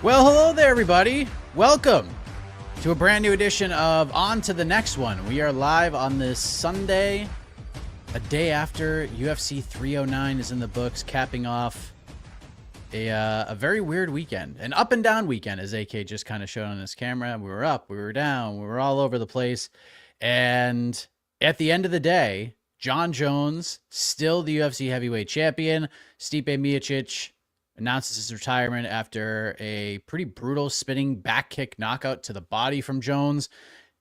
Well, hello there, everybody. Welcome to a brand new edition of On to the Next One. We are live on this Sunday, a day after UFC 309 is in the books, capping off a very weird weekend, an up and down weekend, as AK just kind of showed on his camera. We were up, we were down, we were all over the place. And at the end of the day, Jon Jones, still the UFC heavyweight champion. Stipe Miocic announces his retirement after a pretty brutal spinning back kick knockout to the body from Jones.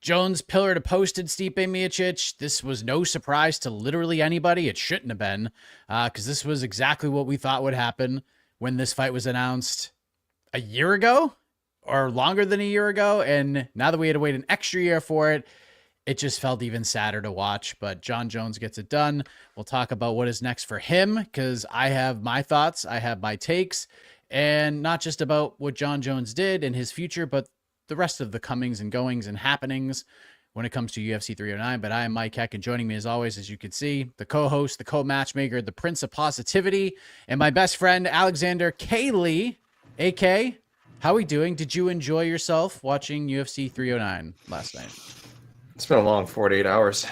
Jones pillar to posted Stipe Miocic. This was no surprise to literally anybody. It shouldn't have been, because this was exactly what we thought would happen when this fight was announced a year ago or longer than a year ago. And now that we had to wait an extra year for it, it just felt even sadder to watch. But Jon Jones gets it done. We'll talk about what is next for him, because I have my thoughts, I have my takes, and not just about what Jon Jones did in his future, but the rest of the comings and goings and happenings when it comes to UFC 309. But I am Mike Heck, and joining me as always, as you can see, the co-host, the co-matchmaker, the Prince of Positivity, and my best friend, Alexander K. Lee. AK, how are we doing? Did you enjoy yourself watching UFC 309 last night? It's been a long 48 hours.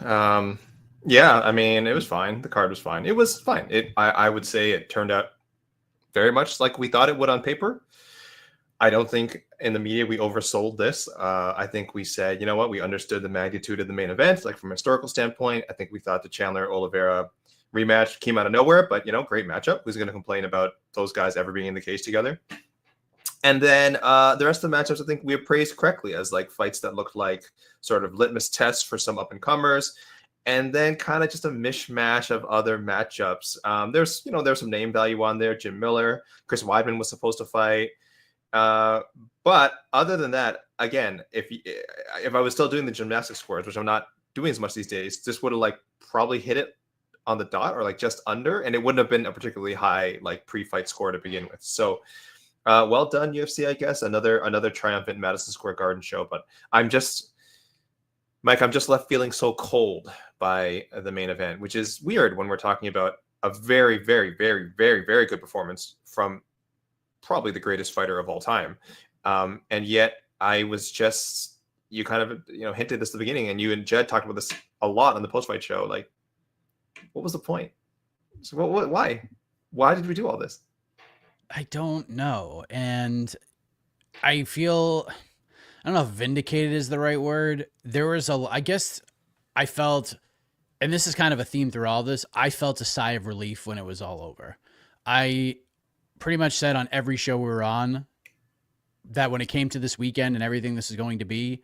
Yeah, I mean, it was fine. The card was fine. It was fine. I would say it turned out very much like we thought it would on paper. I don't think in the media we oversold this. I think we said, you know what, we understood the magnitude of the main event, like from a historical standpoint. I think we thought the Chandler Oliveira rematch came out of nowhere, but, you know, great matchup. Who's going to complain about those guys ever being in the cage together? And then the rest of the matchups, I think we appraised correctly as like fights that looked like sort of litmus tests for some up and comers, and then kind of just a mishmash of other matchups. There's some name value on there. Jim Miller, Chris Weidman was supposed to fight, but other than that, again, if I was still doing the gymnastics scores, which I'm not doing as much these days, this would have like probably hit it on the dot or like just under, and it wouldn't have been a particularly high like pre-fight score to begin with. So. Well done, UFC, I guess. Another triumphant Madison Square Garden show. But I'm just left feeling so cold by the main event, which is weird when we're talking about a very, very, very, very, very good performance from probably the greatest fighter of all time. And yet I was just, you kind of, hinted this at the beginning, and you and Jed talked about this a lot on the post-fight show. Like, what was the point? So why did we do all this? I don't know. And I feel, I don't know if vindicated is the right word. I guess I felt, and this is kind of a theme through all this, I felt a sigh of relief when it was all over. I pretty much said on every show we were on that when it came to this weekend and everything this is going to be,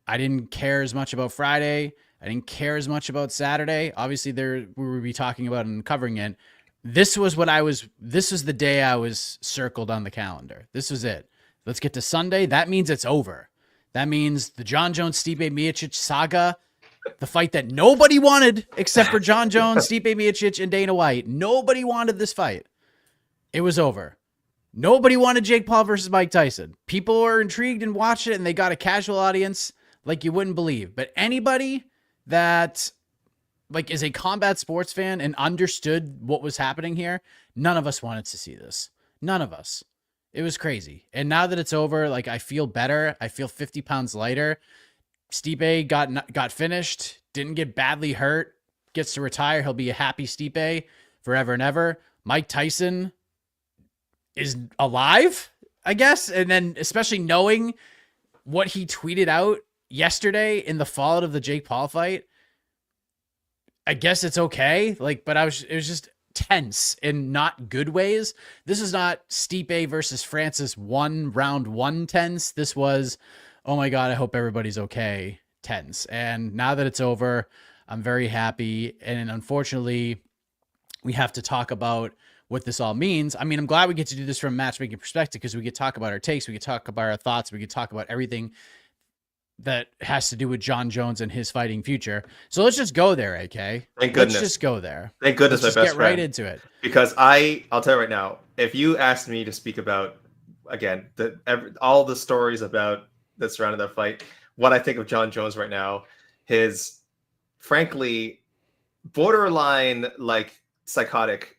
I didn't care as much about Friday. I didn't care as much about Saturday. Obviously, we would be talking about and covering it. This was the day I was circled on the calendar. This was it. Let's get to Sunday. That means it's over. That means the Jon Jones, Stipe Miocic saga, the fight that nobody wanted except for Jon Jones, Stipe Miocic, and Dana White. Nobody wanted this fight. It was over. Nobody wanted Jake Paul versus Mike Tyson. People were intrigued and watched it, and they got a casual audience like you wouldn't believe. But anybody that is a combat sports fan and understood what was happening here, none of us wanted to see this. None of us. It was crazy. And now that it's over, I feel better. I feel 50 pounds lighter. Stipe got finished, didn't get badly hurt, gets to retire. He'll be a happy Stipe forever and ever. Mike Tyson is alive, I guess. And then especially knowing what he tweeted out yesterday in the fallout of the Jake Paul fight, I guess it's okay. But it was just tense in not good ways. This is not Stipe versus Francis round one tense. This was, oh my God, I hope everybody's okay tense. And now that it's over, I'm very happy. And unfortunately, we have to talk about what this all means. I mean, I'm glad we get to do this from a matchmaking perspective, because we could talk about our takes, we could talk about our thoughts, we could talk about everything that has to do with Jon Jones and his fighting future. So let's just go there, AK. Thank goodness. Let's just go there. Thank goodness, let's my just best get right friend. into it. Because I'll tell you right now, if you asked me to speak about, again, all the stories that surrounded that fight, what I think of Jon Jones right now, his frankly borderline psychotic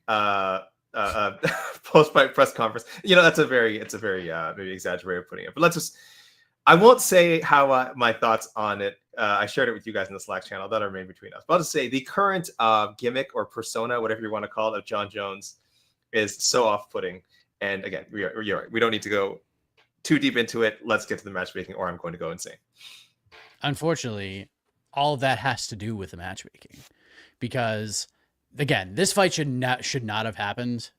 post-fight press conference. That's it's a very maybe exaggerated way of putting it. But I won't say how my thoughts on it. I shared it with you guys in the Slack channel that are made between us. But I'll just say the current gimmick or persona, whatever you want to call it, of Jon Jones is so off-putting. And again, you're right. We don't need to go too deep into it. Let's get to the matchmaking, or I'm going to go insane. Unfortunately, all of that has to do with the matchmaking, because again, this fight should not have happened.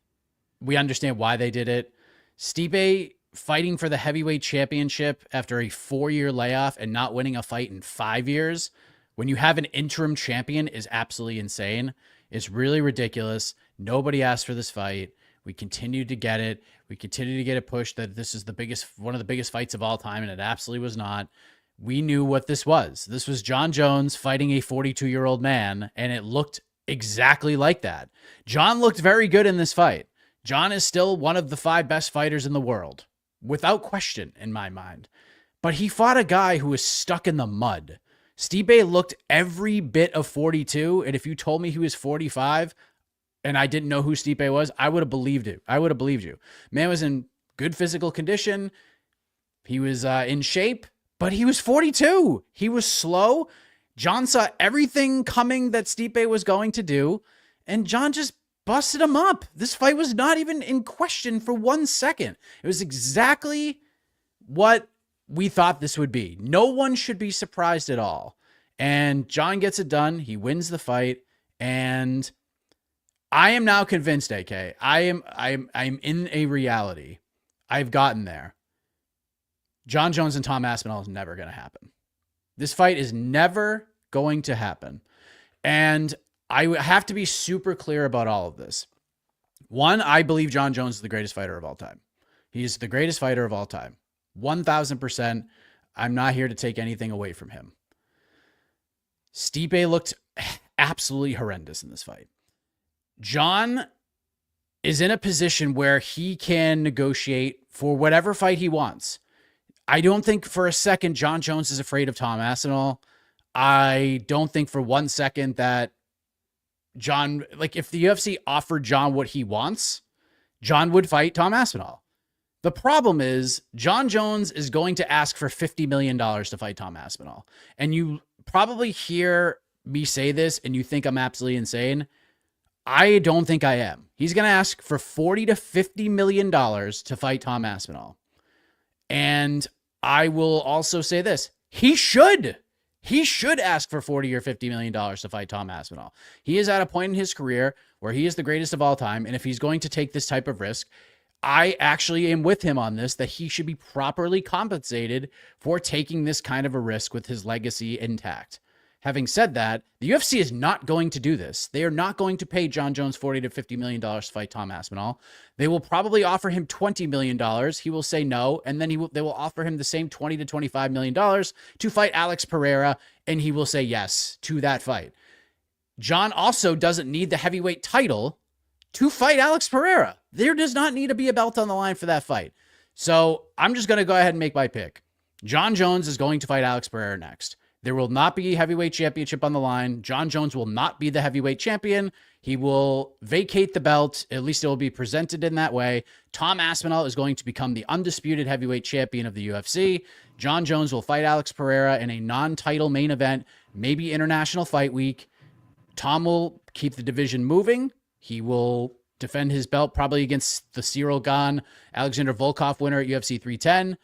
We understand why they did it. Stipe fighting for the heavyweight championship after a 4-year layoff and not winning a fight in 5 years, when you have an interim champion, is absolutely insane. It's really ridiculous. Nobody asked for this fight. We continued to get it. We continue to get it pushed that this is one of the biggest fights of all time, and it absolutely was not. We knew what this was. This was Jon Jones fighting a 42-year-old man, and it looked exactly like that. Jon looked very good in this fight. Jon is still one of the 5 best fighters in the world, without question in my mind. But he fought a guy who was stuck in the mud. Stipe looked every bit of 42, and if you told me he was 45 and I didn't know who Stipe was, I would have believed it. I would have believed you. Man was in good physical condition. He was in shape, but he was 42. He was slow. Jon saw everything coming that Stipe was going to do, and Jon just busted him up. This fight was not even in question for 1 second. It was exactly what we thought this would be. No one should be surprised at all. And Jon gets it done. He wins the fight, and I am now convinced, AK. I'm in a reality. I've gotten there. Jon Jones and Tom Aspinall is never going to happen. This fight is never going to happen. And I have to be super clear about all of this. One, I believe Jon Jones is the greatest fighter of all time. He's the greatest fighter of all time. 1,000%. I'm not here to take anything away from him. Stipe looked absolutely horrendous in this fight. Jon is in a position where he can negotiate for whatever fight he wants. I don't think for a second Jon Jones is afraid of Tom Aspinall. I don't think for 1 second that Jon, if the UFC offered Jon what he wants, Jon would fight Tom Aspinall. The problem is Jon Jones is going to ask for $50 million to fight Tom Aspinall. And you probably hear me say this and you think I'm absolutely insane. I don't think I am. He's going to ask for $40 to $50 million to fight Tom Aspinall. And I will also say this. He should ask for $40 or $50 million to fight Tom Aspinall. He is at a point in his career where he is the greatest of all time. And if he's going to take this type of risk, I actually am with him on this, that he should be properly compensated for taking this kind of a risk with his legacy intact. Having said that, the UFC is not going to do this. They are not going to pay Jon Jones $40 to $50 million to fight Tom Aspinall. They will probably offer him $20 million. He will say no, and then they will offer him the same $20 to $25 million to fight Alex Pereira, and he will say yes to that fight. Jon also doesn't need the heavyweight title to fight Alex Pereira. There does not need to be a belt on the line for that fight. So I'm just going to go ahead and make my pick. Jon Jones is going to fight Alex Pereira next. There will not be a heavyweight championship on the line. Jon Jones will not be the heavyweight champion. He will vacate the belt. At least it will be presented in that way. Tom Aspinall is going to become the undisputed heavyweight champion of the UFC. Jon Jones will fight Alex Pereira in a non-title main event, maybe International Fight Week. Tom will keep the division moving. He will defend his belt probably against the Cyril Gane, Alexander Volkov winner at UFC 310.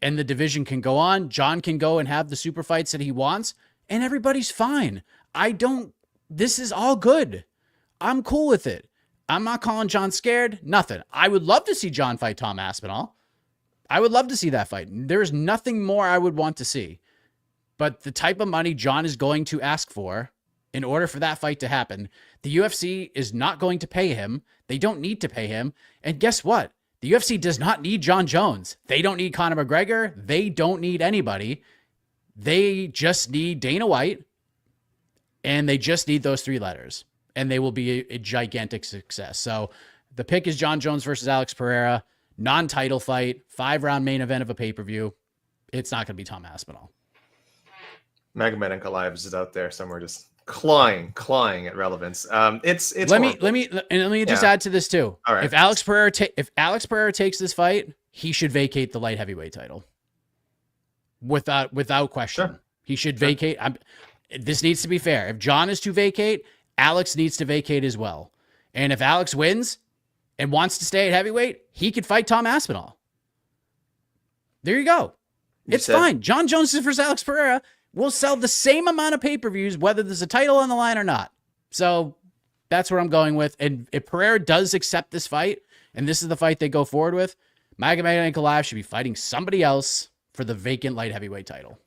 And the division can go on. Jon can go and have the super fights that he wants, and everybody's fine. This is all good. I'm cool with it. I'm not calling Jon scared. Nothing. I would love to see Jon fight Tom Aspinall. I would love to see that fight. There's nothing more I would want to see. But the type of money Jon is going to ask for in order for that fight to happen, the UFC is not going to pay him. They don't need to pay him. And guess what? The UFC does not need Jon Jones. They don't need Conor McGregor. They don't need anybody. They just need Dana White, and they just need those 3 letters, and they will be a gigantic success. So the pick is Jon Jones versus Alex Pereira, non-title fight, 5-round main event of a pay-per-view. It's not going to be Tom Aspinall. Magomed Ankalaev is out there somewhere just clawing at relevance. It's let me horrible. let me just Yeah. add to this too. All right. If Alex Pereira takes this fight, he should vacate the light heavyweight title without question. Sure. He should vacate. This needs to be fair. If Jon is to vacate, Alex needs to vacate as well. And if Alex wins and wants to stay at heavyweight, he could fight Tom Aspinall. There you go. It's fine. Jon Jones versus Alex Pereira will sell the same amount of pay-per-views, whether there's a title on the line or not. So that's where I'm going with. And if Pereira does accept this fight, and this is the fight they go forward with, Magomed Ankalaev should be fighting somebody else for the vacant light heavyweight title.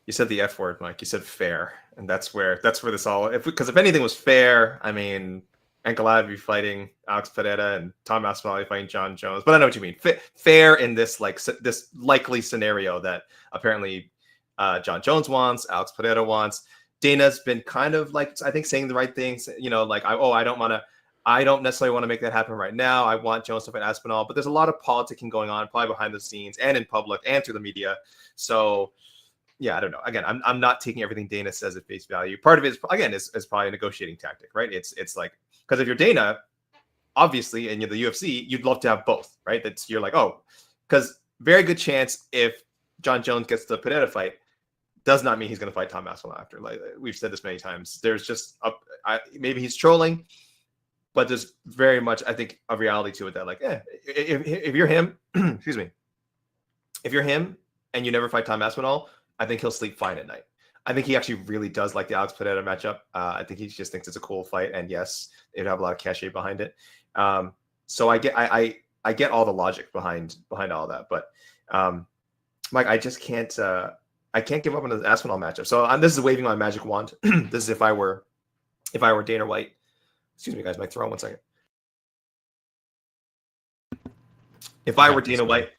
You said the F word, Mike. You said fair, and that's where this all. Because if anything was fair, I mean, Ankalaev would be fighting Alex Pereira and Tom Aspinall would be fighting Jon Jones. But I know what you mean. Fair in this this likely scenario that apparently Jon Jones wants, Alex Pereira wants. Dana's been kind of I think saying the right things. I don't necessarily want to make that happen right now. I want Jones to fight Aspinall, but there's a lot of politicking going on, probably behind the scenes and in public and through the media. So. Yeah, I don't know. Again, I'm not taking everything Dana says at face value. Part of it is probably a negotiating tactic, right? It's because if you're Dana, obviously, and you're the UFC, you'd love to have both, right? You're like, oh, because very good chance if Jon Jones gets the Pereira fight, does not mean he's going to fight Tom Aspinall after. Like we've said this many times. There's just maybe he's trolling, but there's very much I think a reality to it that if you're him, excuse me, if you're him and you never fight Tom Aspinall. I think he'll sleep fine at night. I think he actually really does like the Alex Pereira matchup. I think he just thinks it's a cool fight, and yes, it'd have a lot of cachet behind it. So I get all the logic behind all that, but Mike, I just can't. I can't give up on the Aspinall matchup. So this is waving my magic wand. This is if I were Dana White. Excuse me, guys. My throat. 1 second. If I were Dana White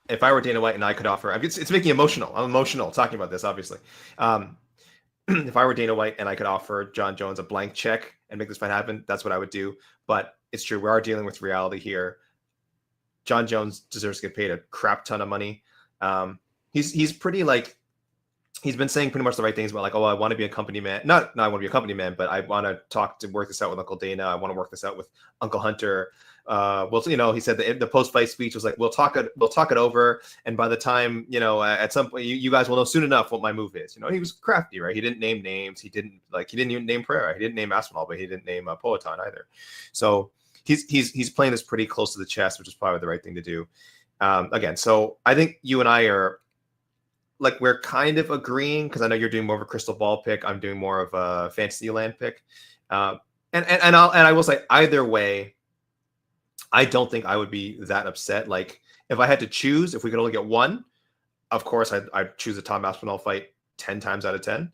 and I could offer, it's making me emotional. I'm emotional talking about this, obviously. If I were Dana White and I could offer Jon Jones a blank check and make this fight happen, that's what I would do. But it's true. We are dealing with reality here. Jon Jones deserves to get paid a crap ton of money. He's pretty he's been saying pretty much the right things about I want to be a company man. Not I want to be a company man, but I want to work this out with Uncle Dana. I want to work this out with Uncle Hunter. He said the post-fight speech was we'll talk it over, and by the time at some point you guys will know soon enough what my move is. He was crafty, right? He didn't name names. He didn't even name Pereira. He didn't name Aspinall, but he didn't name Poatan either. So he's playing this pretty close to the chest, which is probably the right thing to do. Again, so I think you and I are we're kind of agreeing because I know you're doing more of a crystal ball pick. I'm doing more of a fantasy land pick, and I will say either way. I don't think I would be that upset. If I had to choose, if we could only get one, of course, I'd choose a Tom Aspinall fight 10 times out of 10.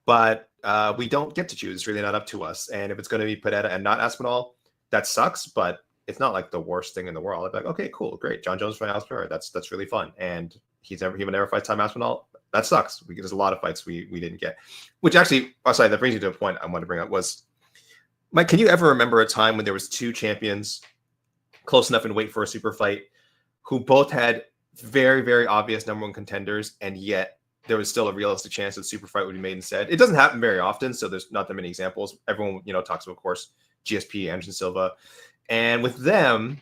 But we don't get to choose. It's really not up to us. And if it's going to be Pereira and not Aspinall, that sucks. But it's not the worst thing in the world. I'd be okay, cool, great. Jon Jones fighting Aspinall. That's really fun. And he would never fight Tom Aspinall. That sucks. There's a lot of fights we didn't get. Which actually, that brings you to a point I want to bring up was, Mike, can you ever remember a time when there was two champions close enough in weight for a super fight who both had very, very obvious number one contenders, and yet there was still a realistic chance that super fight would be made instead? It doesn't happen very often, so there's not that many examples. Everyone, talks about, of course, GSP, Anderson Silva. And with them,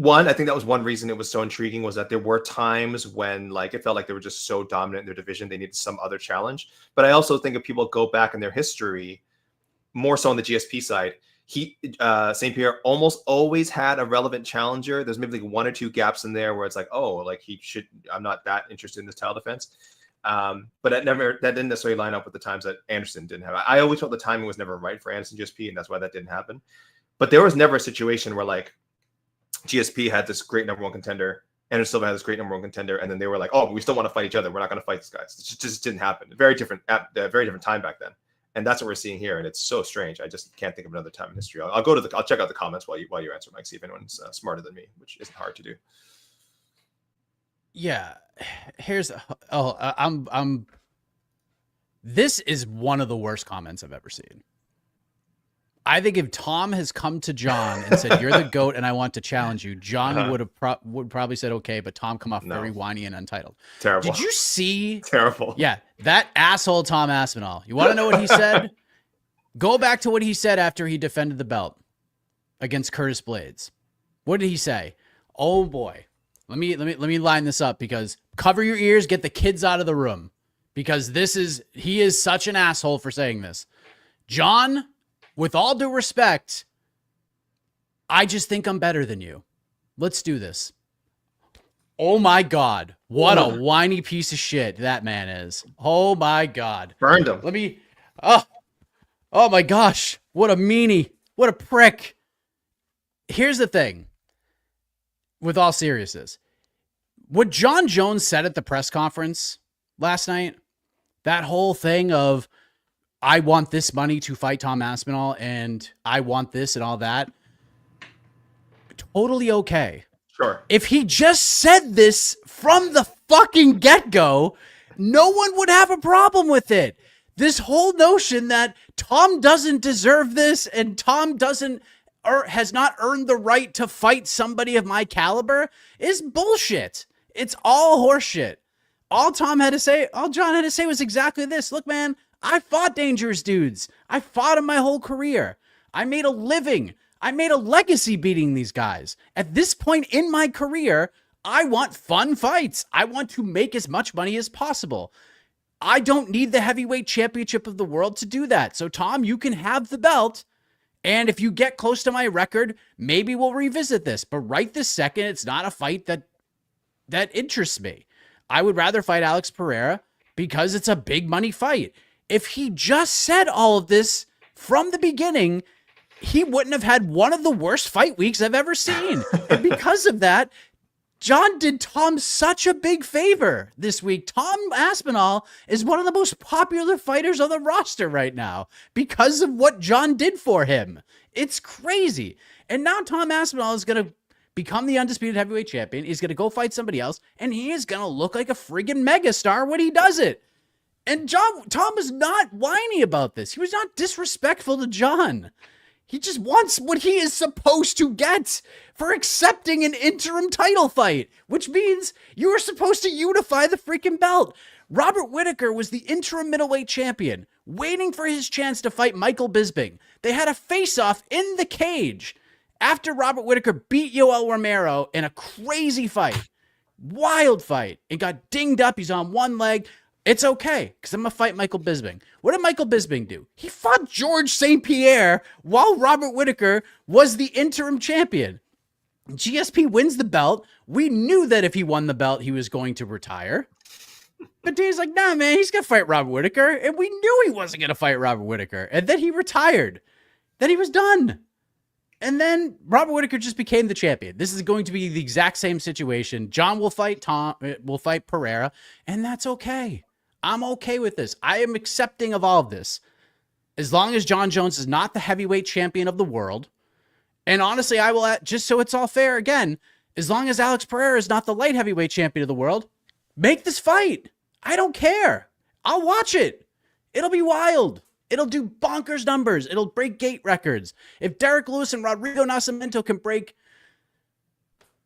I think that was one reason it was so intriguing was that there were times when it felt like they were just so dominant in their division, they needed some other challenge. But I also think if people go back in their history, more so on the GSP side, St. Pierre almost always had a relevant challenger. There's maybe one or two gaps in there where it's I'm not that interested in this title defense. But that didn't necessarily line up with the times that Anderson didn't have. I always felt the timing was never right for Anderson GSP, and that's why that didn't happen. But there was never a situation where GSP had this great number one contender, Anderson Silva had this great number one contender, and then they were but we still want to fight each other. We're not going to fight these guys. It just didn't happen. Very different time back then. And that's what we're seeing here, and it's so strange. I just can't think of another time in history. I'll check out the comments while you answer, Mike. See if anyone's smarter than me, which isn't hard to do. Yeah, This is one of the worst comments I've ever seen. I think if Tom has come to Jon and said, "You're the GOAT and I want to challenge you," Jon would probably said okay, but Tom come off very whiny and untitled. Terrible. Did you see? Terrible. Yeah, that asshole Tom Aspinall. You want to know what he said? Go back to what he said after he defended the belt against Curtis Blades. What did he say? Oh boy. Let me line this up, because cover your ears, get the kids out of the room, because he is such an asshole for saying this. Jon, with all due respect, I just think I'm better than you. Let's do this. Oh my God. What a whiny piece of shit that man is. Oh my God. Burned him. Oh my gosh. What a meanie. What a prick. Here's the thing. With all seriousness, what Jon Jones said at the press conference last night, that whole thing of, I want this money to fight Tom Aspinall and I want this and all that, totally okay. Sure. If he just said this from the fucking get-go, no one would have a problem with it. This whole notion that Tom doesn't deserve this and Tom doesn't or has not earned the right to fight somebody of my caliber is bullshit. It's all horseshit. All Jon had to say was exactly this. Look, man, I fought dangerous dudes. I fought them my whole career. I made a living. I made a legacy beating these guys. At this point in my career, I want fun fights. I want to make as much money as possible. I don't need the heavyweight championship of the world to do that. So, Tom, you can have the belt. And if you get close to my record, maybe we'll revisit this. But right this second, it's not a fight that interests me. I would rather fight Alex Pereira because it's a big money fight. If he just said all of this from the beginning, he wouldn't have had one of the worst fight weeks I've ever seen. And because of that, Jon did Tom such a big favor this week. Tom Aspinall is one of the most popular fighters on the roster right now because of what Jon did for him. It's crazy. And now Tom Aspinall is going to become the undisputed heavyweight champion. He's going to go fight somebody else, and he is going to look like a friggin' megastar when he does it. And Tom was not whiny about this. He was not disrespectful to Jon. He just wants what he is supposed to get for accepting an interim title fight, which means you are supposed to unify the freaking belt. Robert Whittaker was the interim middleweight champion, waiting for his chance to fight Michael Bisping. They had a face-off in the cage after Robert Whittaker beat Yoel Romero in a crazy fight. Wild fight. It got dinged up. He's on one leg. It's okay, because I'm going to fight Michael Bisping. What did Michael Bisping do? He fought George St. Pierre while Robert Whittaker was the interim champion. GSP wins the belt. We knew that if he won the belt, he was going to retire. But Dave's like, nah, man, he's going to fight Robert Whittaker. And we knew he wasn't going to fight Robert Whittaker. And then he retired. Then he was done. And then Robert Whittaker just became the champion. This is going to be the exact same situation. Jon will fight Pereira, and that's okay. I'm okay with this. I am accepting of all of this. As long as Jon Jones is not the heavyweight champion of the world. And honestly, I will, just so it's all fair again, as long as Alex Pereira is not the light heavyweight champion of the world, make this fight. I don't care. I'll watch it. It'll be wild. It'll do bonkers numbers. It'll break gate records. If Derek Lewis and Rodrigo Nascimento can break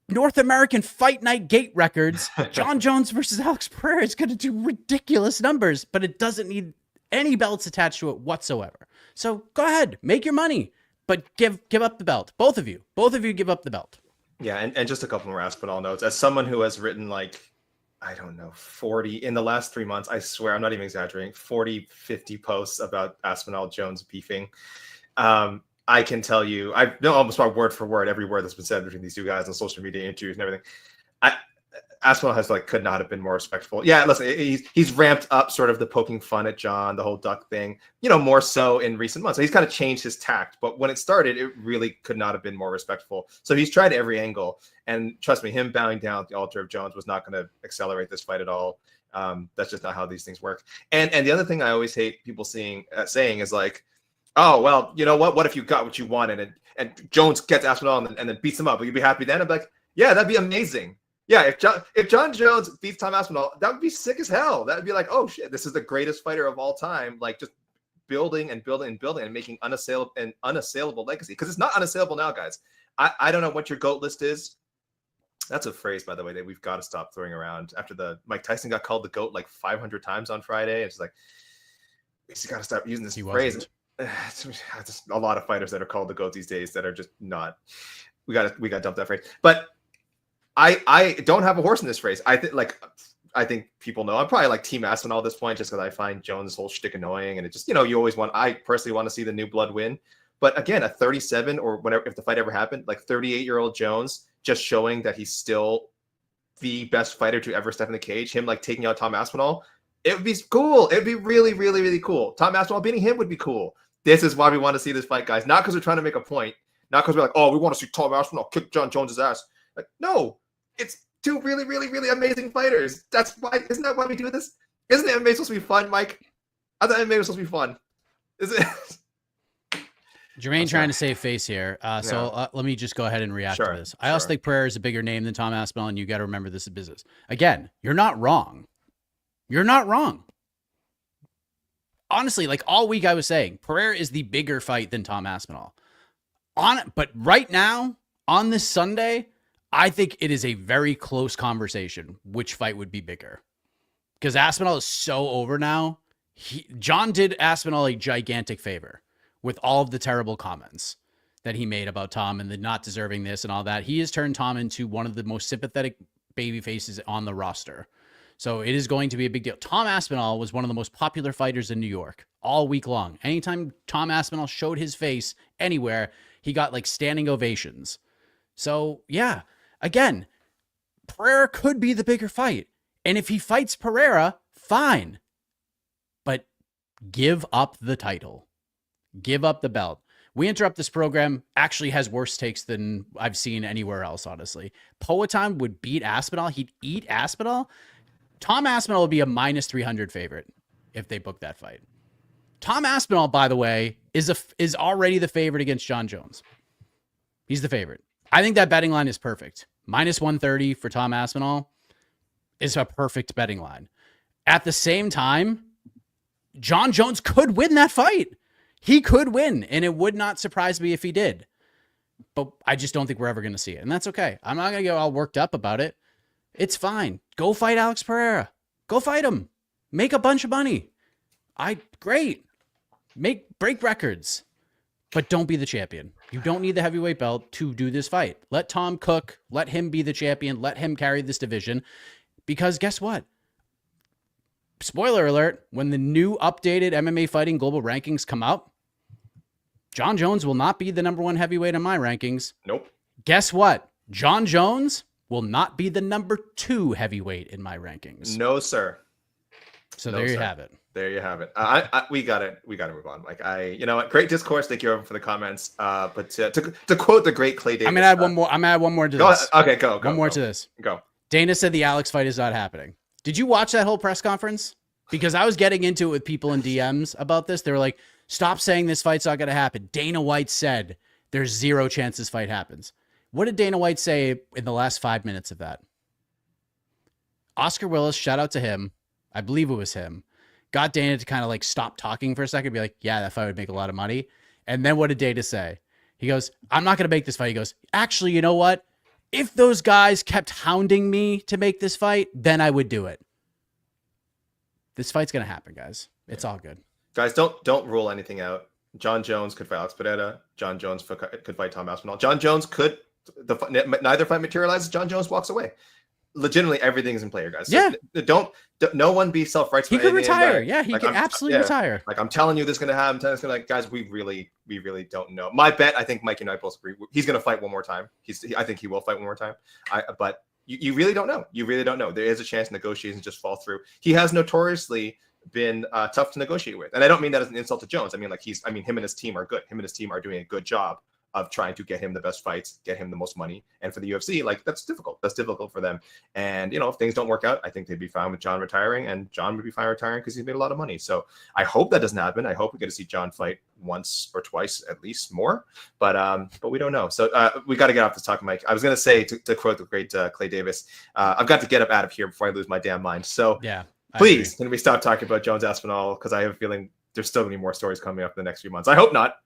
North American Fight Night gate records, Jon Jones versus Alex Pereira is going to do ridiculous numbers, but it doesn't need any belts attached to it whatsoever. So go ahead, make your money, but give up the belt. Both of you give up the belt. Yeah, and just a couple more Aspinall notes. As someone who has written, like, I don't know, 40 in the last 3 months, I swear, I'm not even exaggerating, 40, 50 posts about Aspinall Jones beefing. I can tell you, I know almost my word for word, every word that's been said between these two guys on social media interviews and everything. Aspinall has could not have been more respectful. Yeah, listen, he's ramped up sort of the poking fun at Jon, the whole duck thing, more so in recent months. So he's kind of changed his tact, but when it started, it really could not have been more respectful. So he's tried every angle, and trust me, him bowing down at the altar of Jones was not going to accelerate this fight at all. That's just not how these things work. And the other thing I always hate people saying is like, oh, well, you know what if you got what you wanted and Jones gets Aspinall and then beats him up? Will you be happy then? I'm like, yeah, that'd be amazing. Yeah, if Jon Jones beats Tom Aspinall, that would be sick as hell. That would be like, oh shit, this is the greatest fighter of all time. Like, just building and building and building and making unassailable legacy. Because it's not unassailable now, guys. I don't know what your GOAT list is. That's a phrase, by the way, that we've got to stop throwing around. After Mike Tyson got called the GOAT like 500 times on Friday, it's like, he's got to stop using this phrase. Just a lot of fighters that are called the GOAT these days that are just not. We got to dump that phrase. But I don't have a horse in this race. I think people know I'm probably like Team Aspinall at this point, just because I find Jones' whole shtick annoying, and it just, you always want. I personally want to see the new blood win, but again, at 37 or whenever, if the fight ever happened, like 38-year-old Jones, just showing that he's still the best fighter to ever step in the cage. Him like taking out Tom Aspinall, it would be cool. It would be really, really, really cool. Tom Aspinall beating him would be cool. This is why we want to see this fight, guys. Not because we're trying to make a point, not because we're like, oh, we want to see Tom Aspinall kick Jon Jones's ass. Like, no, it's two really, really, really amazing fighters. That's why. Isn't that why we do this? Isn't MMA supposed to be fun, Mike? I thought MMA was supposed to be fun. Is it? Jermaine trying to save face here. So let me just go ahead and react to this. I also think Pereira is a bigger name than Tom Aspinall, and you got to remember this is business. Again, you're not wrong. You're not wrong. Honestly, like all week I was saying, Pereira is the bigger fight than Tom Aspinall. But right now, on this Sunday, I think it is a very close conversation which fight would be bigger. Because Aspinall is so over now. Jon did Aspinall a gigantic favor with all of the terrible comments that he made about Tom and the not deserving this and all that. He has turned Tom into one of the most sympathetic baby faces on the roster. So it is going to be a big deal. Tom Aspinall was one of the most popular fighters in New York all week long. Anytime Tom Aspinall showed his face anywhere, he got like standing ovations. So yeah, again, Pereira could be the bigger fight. And if he fights Pereira, fine. But give up the title. Give up the belt. We Interrupt This program actually has worse takes than I've seen anywhere else, honestly. Poatan would beat Aspinall. He'd eat Aspinall. Tom Aspinall would be a minus 300 favorite if they book that fight. Tom Aspinall, by the way, is already the favorite against Jon Jones. He's the favorite. I think that betting line is perfect. Minus 130 for Tom Aspinall is a perfect betting line. At the same time, Jon Jones could win that fight. He could win, and it would not surprise me if he did. But I just don't think we're ever going to see it, and that's okay. I'm not going to get all worked up about it. It's fine. Go fight Alex Pereira. Go fight him. Make a bunch of money. Great. Break records. But don't be the champion. You don't need the heavyweight belt to do this fight. Let Tom cook. Let him be the champion. Let him carry this division. Because guess what? Spoiler alert, when the new updated MMA fighting global rankings come out, Jon Jones will not be the number one heavyweight in my rankings. Nope. Guess what? Jon Jones will not be the number 2 heavyweight in my rankings. No, sir. So there you have it. There you have it. We got to move on. Like you know what? Great discourse. Thank you everyone for the comments. But to quote the great Clay Davis, I'm gonna add one more. I'm gonna add one more to this. Okay, go. One more to this. Go. Dana said the Alex fight is not happening. Did you watch that whole press conference? Because I was getting into it with people in DMs about this. They were like, "Stop saying this fight's not gonna happen." Dana White said there's 0 chance this fight happens. What did Dana White say in the last 5 minutes of that? Oscar Willis, shout out to him. I believe it was him. Got Dana to kind of like stop talking for a second, be like, yeah, that fight would make a lot of money. And then what did Dana say? He goes, I'm not going to make this fight. He goes, actually, you know what? If those guys kept hounding me to make this fight, then I would do it. This fight's going to happen, guys. It's all good. Guys, don't rule anything out. Jon Jones could fight Alex Pereira. Jon Jones could fight Tom Aspinall. Jon Jones could, neither fight materializes. Jon Jones walks away. Legitimately, everything's in play, guys. So yeah. Don't no one be self-righteous. He could retire. Yeah, he could absolutely retire. Like, I'm telling you this is going to happen. Like, guys, we really don't know. My bet, I think Mike and I both agree, he's going to fight one more time. I think he will fight one more time. But you really don't know. You really don't know. There is a chance negotiations just fall through. He has notoriously been tough to negotiate with. And I don't mean that as an insult to Jones. I mean, him and his team are good. Him and his team are doing a good job of trying to get him the best fights, get him the most money. And for the UFC, like, that's difficult. That's difficult for them. And, you know, if things don't work out, I think they'd be fine with Jon retiring, and Jon would be fine retiring because he's made a lot of money. So I hope that doesn't happen. I hope we get to see Jon fight once or twice, at least more. But we don't know. So we got to get off this talking, Mike. I was going to say, to quote the great Clay Davis, I've got to get up out of here before I lose my damn mind. So yeah, please, can we stop talking about Jones Aspinall? Because I have a feeling there's still going to be more stories coming up in the next few months. I hope not,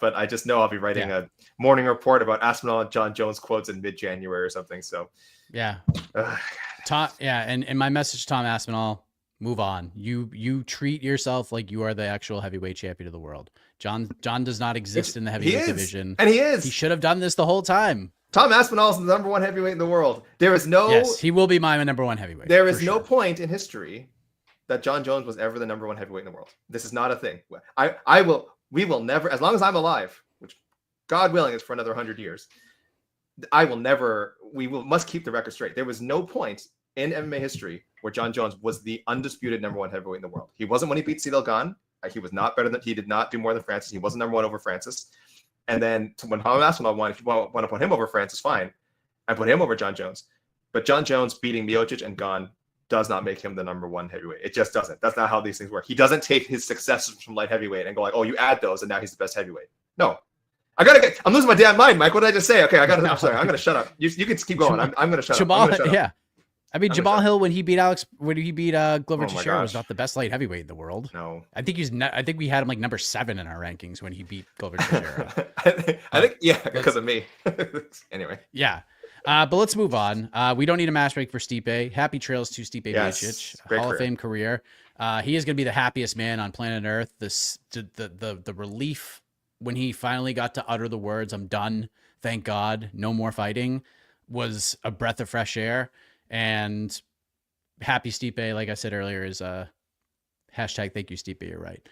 but I just know I'll be writing a morning report about Aspinall and Jon Jones quotes in mid-January or something. So yeah, and my message to Tom Aspinall, Move on. You treat yourself like you are the actual heavyweight champion of the world. Jon does not exist in the He heavyweight is, division. and he He is. should have done this the whole time. Tom Aspinall is the number one heavyweight in the world. Yes, he will be my number one heavyweight. There for is no sure. point in history that Jon Jones was ever the number one heavyweight in the world. This is not a thing. We will never, as long as I'm alive, which God willing is for another 100 years, must keep the record straight. There was no point in MMA history where Jon Jones was the undisputed number one heavyweight in the world. He wasn't when he beat Ciryl Gane. He was not better than, he did not do more than Francis. He wasn't number one over Francis. And then when Tom Aspinall won, if you want to put him over Francis, fine. I put him over Jon Jones. But Jon Jones beating Miocic and Gane does not make him the number one heavyweight. It just doesn't. That's not how these things work. He doesn't take his successes from light heavyweight and go like, oh, you add those and now he's the best heavyweight. No. I'm losing my damn mind, Mike. What did I just say? Okay, I'm sorry. I'm going to shut up. You can keep going. I'm going to shut up. Yeah. I mean, Jamal Hill, when he beat Glover Teixeira, was not the best light heavyweight in the world. No, I think I think we had him like number 7 in our rankings when he beat Glover Teixeira. I think, yeah, because of me. Anyway. Yeah. But let's move on. We don't need a match break for Stipe. Happy trails to Stipe Miocic. Hall of Fame career. He is going to be the happiest man on planet Earth. The relief when he finally got to utter the words, "I'm done. Thank God. No more fighting," was a breath of fresh air. And happy Stipe, like I said earlier, is hashtag thank you, Stipe. You're right.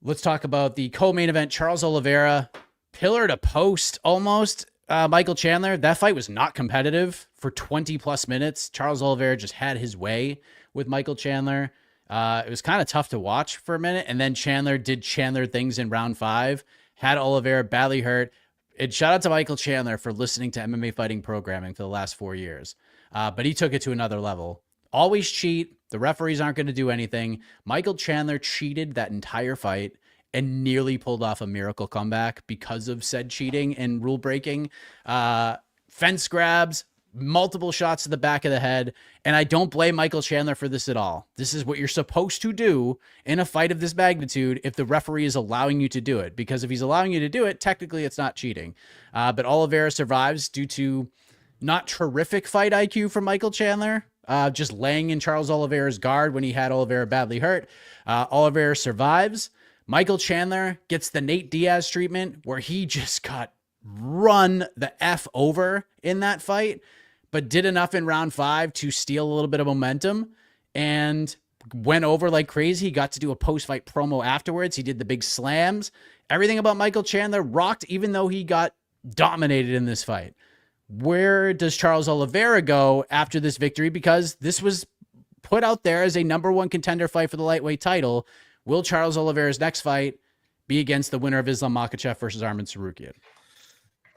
Let's talk about the co-main event. Charles Oliveira, pillar to post almost. Michael Chandler, that fight was not competitive for 20 plus minutes. Charles Oliveira just had his way with Michael Chandler. It was kind of tough to watch for a minute. And then Chandler did Chandler things in round 5, had Oliveira badly hurt. And shout out to Michael Chandler for listening to MMA fighting programming for the last 4 years. But he took it to another level. Always cheat. The referees aren't going to do anything. Michael Chandler cheated that entire fight and nearly pulled off a miracle comeback because of said cheating and rule breaking. Fence grabs, multiple shots to the back of the head. And I don't blame Michael Chandler for this at all. This is what you're supposed to do in a fight of this magnitude if the referee is allowing you to do it. Because if he's allowing you to do it, technically it's not cheating. But Oliveira survives due to not terrific fight IQ from Michael Chandler. Just laying in Charles Oliveira's guard when he had Oliveira badly hurt. Oliveira survives. Michael Chandler gets the Nate Diaz treatment where he just got run the F over in that fight, but did enough in round 5 to steal a little bit of momentum and went over like crazy. He got to do a post-fight promo afterwards. He did the big slams. Everything about Michael Chandler rocked, even though he got dominated in this fight. Where does Charles Oliveira go after this victory? Because this was put out there as a number 1 contender fight for the lightweight title. Will Charles Oliveira's next fight be against the winner of Islam Makhachev versus Arman Tsarukyan?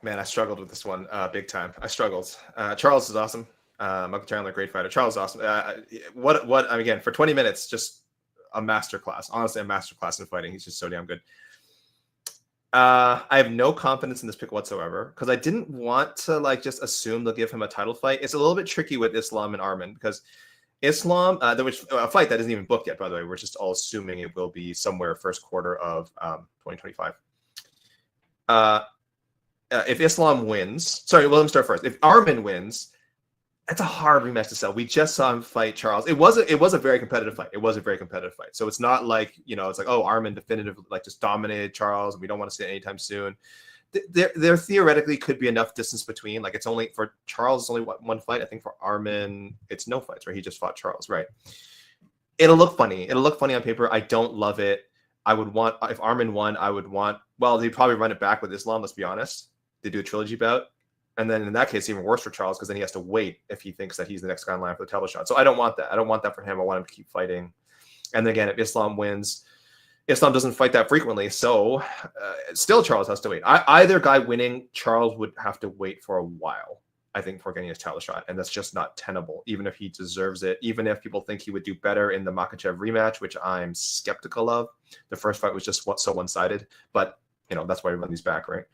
Man, I struggled with this one big time. I struggled. Charles is awesome. Michael Chandler, great fighter. Charles is awesome. Again, for 20 minutes, just a masterclass. Honestly, a masterclass in fighting. He's just so damn good. I have no confidence in this pick whatsoever because I didn't want to just assume they'll give him a title fight. It's a little bit tricky with Islam and Arman because Islam, there was a fight that isn't even booked yet, by the way. We're just all assuming it will be somewhere first quarter of 2025. If Islam wins, let me start first. If Arman wins, that's a hard rematch to sell. We just saw him fight Charles. It was a very competitive fight. So it's not like, it's like, oh, Arman definitively just dominated Charles and we don't want to see it anytime soon. There theoretically could be enough distance between. It's only for Charles, it's only one fight. I think for Arman, it's no fights, right? He just fought Charles, right? It'll look funny. On paper. I don't love it. If Arman won, they'd probably run it back with Islam, let's be honest. They do a trilogy bout. And then in that case, even worse for Charles, because then he has to wait if he thinks that he's the next guy in line for the title shot. So I don't want that. I don't want that for him. I want him to keep fighting. And then again, if Islam wins, Islam doesn't fight that frequently. So still Charles has to wait. Either guy winning, Charles would have to wait for a while, I think, for getting his title shot. And that's just not tenable, even if he deserves it. Even if people think he would do better in the Makhachev rematch, which I'm skeptical of. The first fight was just so one-sided. But, that's why we run these back, right?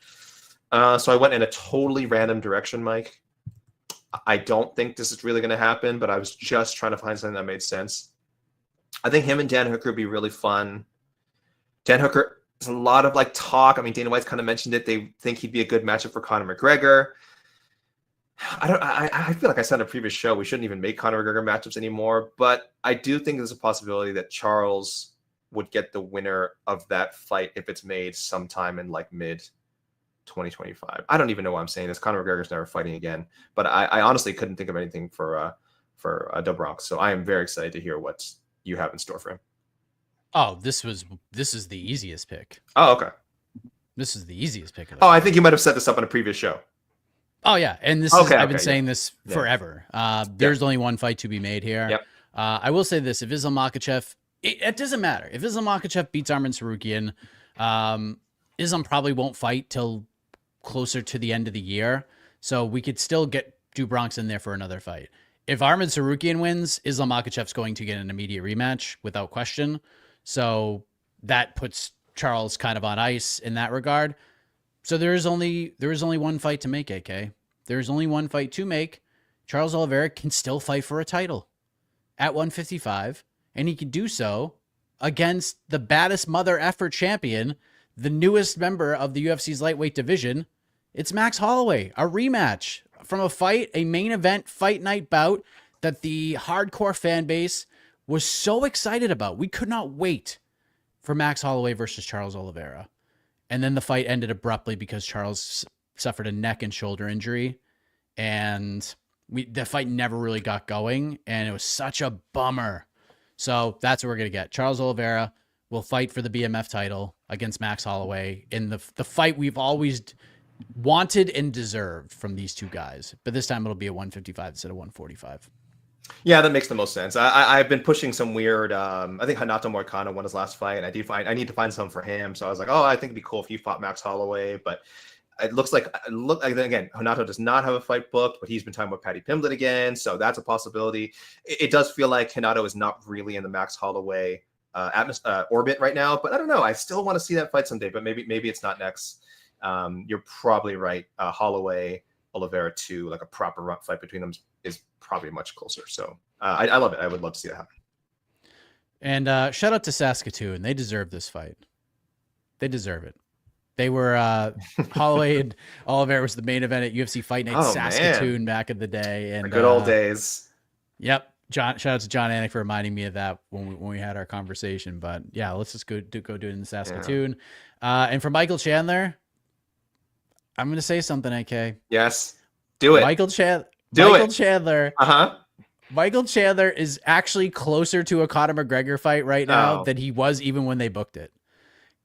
So I went in a totally random direction, Mike. I don't think this is really going to happen, but I was just trying to find something that made sense. I think him and Dan Hooker would be really fun. Dan Hooker, there's a lot of talk. I mean, Dana White's kind of mentioned it. They think he'd be a good matchup for Conor McGregor. I feel like I said in a previous show we shouldn't even make Conor McGregor matchups anymore, but I do think there's a possibility that Charles would get the winner of that fight if it's made sometime in like mid 2025. I don't even know why I'm saying this. Conor McGregor's never fighting again, but I honestly couldn't think of anything for Dobronx. So I am very excited to hear what you have in store for him. Oh, this is the easiest pick. Oh, okay. This is the easiest pick. I think you might have set this up on a previous show. Oh yeah, and I've been saying this forever. There's only one fight to be made here. Yep. I will say this: if Islam Makhachev, it doesn't matter. If Islam Makhachev beats Arman Tsarukyan, Islam probably won't fight till closer to the end of the year, so we could still get Dobronx in there for another fight. If Arman Tsarukyan wins, Islam Makhachev's going to get an immediate rematch without question. So that puts Charles kind of on ice in that regard. So there is only one fight to make, AK. There is only one fight to make. Charles Oliveira can still fight for a title at 155, and he can do so against the baddest mother effer champion, the newest member of the UFC's lightweight division. It's Max Holloway, a rematch from a main event fight night bout that the hardcore fan base was so excited about. We could not wait for Max Holloway versus Charles Oliveira. And then the fight ended abruptly because Charles suffered a neck and shoulder injury, and the fight never really got going, and it was such a bummer. So that's what we're going to get. Charles Oliveira will fight for the BMF title against Max Holloway in the fight we've always wanted and deserved from these two guys. But this time it'll be a 155 instead of 145. Yeah, that makes the most sense. I've been pushing some weird. I think Hanato Moicano won his last fight, and I need to find some for him. So I was like, I think it'd be cool if he fought Max Holloway. But it looks like again, Hanato does not have a fight booked, but he's been talking about Paddy Pimblett again, so that's a possibility. It does feel like Hanato is not really in the Max Holloway orbit right now, but I don't know. I still want to see that fight someday, but maybe it's not next. You're probably right. Holloway, Oliveira 2, like a proper run fight between them is probably much closer. So I love it. I would love to see that happen. And shout out to Saskatoon. They deserve this fight. They deserve it. They were Holloway and Oliveira was the main event at UFC Fight Night Saskatoon back in the day. And the good old days. Yep. Shout out to John Anik for reminding me of that when we had our conversation. But yeah, let's just go do it in Saskatoon. Yeah. And for Michael Chandler, I'm going to say something, AK. Yes. Do it. Michael Chandler. Michael Chandler is actually closer to a Conor McGregor fight right now than he was even when they booked it.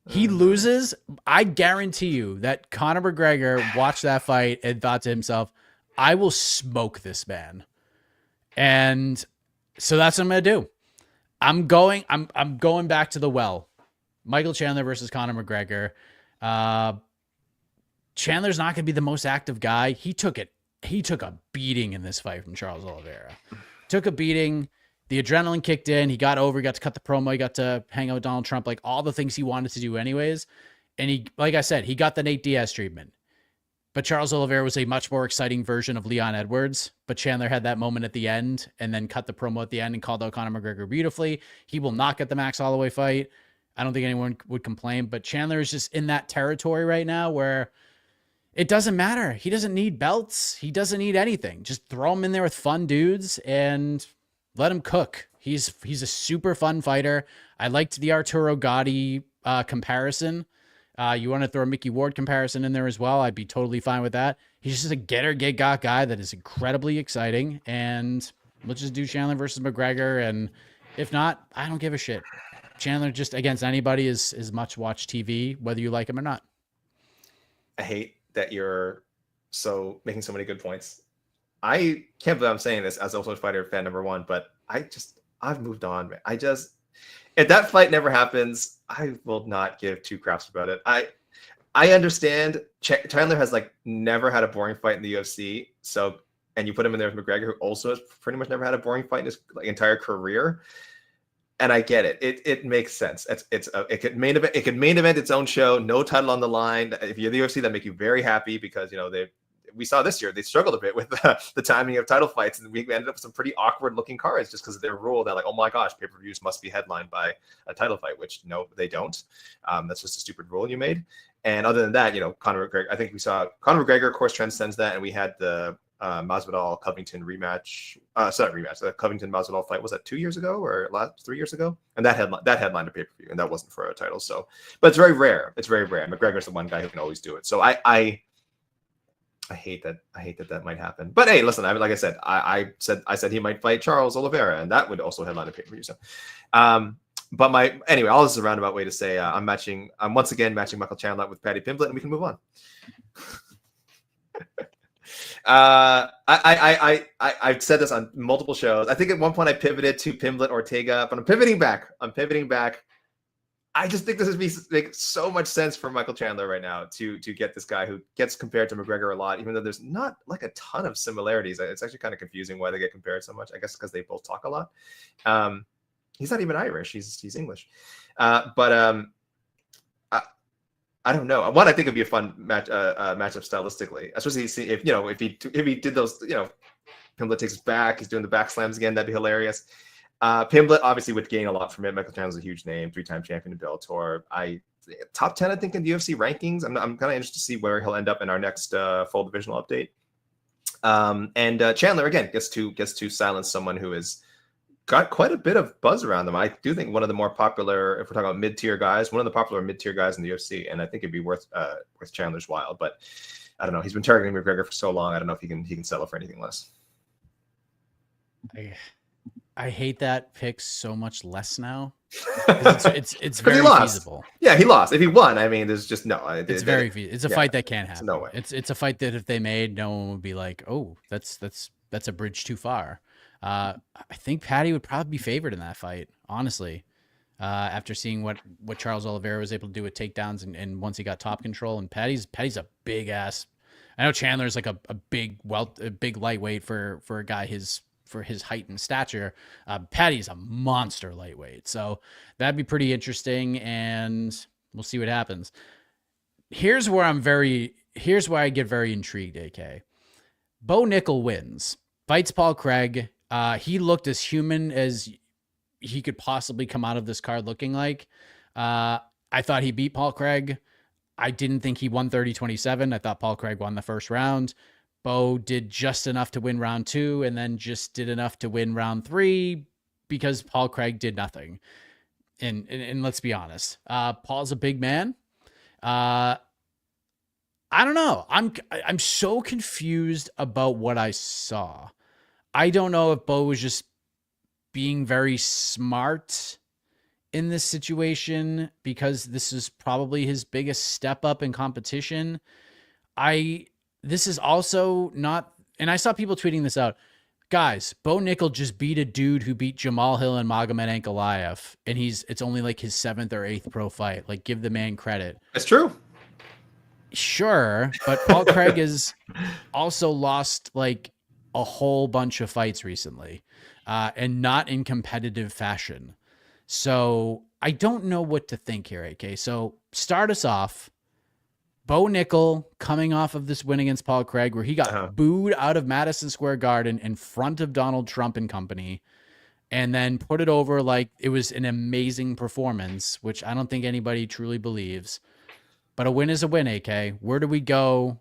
He loses. I guarantee you that Conor McGregor watched that fight and thought to himself, I will smoke this man. And so that's what I'm going to do. I'm going back to the well. Michael Chandler versus Conor McGregor. Chandler's not going to be the most active guy. He took a beating in this fight from Charles Oliveira. Took a beating. The adrenaline kicked in. He got over. He got to cut the promo. He got to hang out with Donald Trump, like all the things he wanted to do anyways. And he, like I said, he got the Nate Diaz treatment. But Charles Oliveira was a much more exciting version of Leon Edwards. But Chandler had that moment at the end and then cut the promo at the end and called out Conor McGregor beautifully. He will not get the Max Holloway fight. I don't think anyone would complain. But Chandler is just in that territory right now where it doesn't matter. He doesn't need belts. He doesn't need anything. Just throw him in there with fun dudes and let him cook. He's a super fun fighter. I liked the Arturo Gotti comparison. You want to throw a Mickey Ward comparison in there as well? I'd be totally fine with that. He's just a get-got guy that is incredibly exciting. And let's just do Chandler versus McGregor. And if not, I don't give a shit. Chandler just against anybody is much watch TV, whether you like him or not. I hate that you're making so many good points. I can't believe I'm saying this as Ultimate Fighter fan number one, but I've moved on, man. If that fight never happens, I will not give two craps about it. I understand Chandler has like never had a boring fight in the UFC. So, and you put him in there with McGregor, who also has pretty much never had a boring fight in his entire career. And I get it. It makes sense. It could main event its own show, no title on the line. If you're the UFC, that make you very happy because we saw this year they struggled a bit with the timing of title fights, and we ended up with some pretty awkward looking cards just because of their rule that like, oh my gosh, pay-per-views must be headlined by a title fight, which no, they don't. That's just a stupid rule you made. And other than that, Conor McGregor. I think we saw Conor McGregor, of course, transcends that, and we had the Masvidal Covington rematch. Rematch. The Covington Masvidal fight was that 2 years ago or 3 years ago, and that headlined a pay-per-view, and that wasn't for a title. So, but it's very rare. It's very rare. McGregor's the one guy who can always do it. So I hate that might happen. But hey, listen, like I said, I said he might fight Charles Oliveira, and that would also headline a pay-per-view. So, but anyway, all this is a roundabout way to say I'm once again matching Michael Chandler with Paddy Pimblett, and we can move on. I've said this on multiple shows. I think at one point I pivoted to Pimblett Ortega, but I'm pivoting back. I just think this makes so much sense for Michael Chandler right now to get this guy who gets compared to McGregor a lot, even though there's not like a ton of similarities. It's actually kind of confusing why they get compared so much. I guess because they both talk a lot. He's not even Irish. He's English. I don't know. One, I think it'd be a fun matchup stylistically, especially if he did those, Pimblett takes his back, he's doing the back slams again. That'd be hilarious. Pimblett obviously would gain a lot from it. Michael Chandler's a huge name, 3-time champion in Bellator. Top 10, I think, in the UFC rankings. I'm kind of interested to see where he'll end up in our next full divisional update. And Chandler again gets to silence someone who has got quite a bit of buzz around them. I do think one of the more popular, if we're talking about mid-tier guys, one of the popular mid-tier guys in the UFC, and I think it'd be worth Chandler's while. But I don't know. He's been targeting McGregor for so long. I don't know if he can settle for anything less. I hate that pick so much less now. It's very feasible. Yeah, he lost. If he won, I mean, there's just no. It's very feasible. It's a fight that can't happen. No way. It's a fight that if they made, no one would be like, oh, that's a bridge too far. I think Paddy would probably be favored in that fight, honestly. After seeing what Charles Oliveira was able to do with takedowns and once he got top control, and Paddy's a big ass. I know Chandler's like a big lightweight for a guy for his height and stature. Paddy's a monster lightweight, so that'd be pretty interesting, and we'll see what happens. Here's where I get very intrigued. AK Bo Nickel wins, fights Paul Craig. He looked as human as he could possibly come out of this card looking like. I thought he beat Paul Craig. I didn't think he won 30-27. I thought Paul Craig won the first round. Bo did just enough to win round 2 and then just did enough to win round 3 because Paul Craig did nothing. And let's be honest, Paul's a big man. I don't know. I'm so confused about what I saw. I don't know if Bo was just being very smart in this situation because this is probably his biggest step up in competition. This is also not, and I saw people tweeting this out. Guys, Bo Nickel just beat a dude who beat Jamal Hill and Magomed Ankalaev, and it's only like his 7th or 8th pro fight. Like, give the man credit. It's true. Sure, but Paul Craig has also lost like a whole bunch of fights recently, and not in competitive fashion. So I don't know what to think here, AK. So start us off. Bo Nickel coming off of this win against Paul Craig, where he got booed out of Madison Square Garden in front of Donald Trump and company, and then put it over like it was an amazing performance, which I don't think anybody truly believes. But a win is a win, AK. Where do we go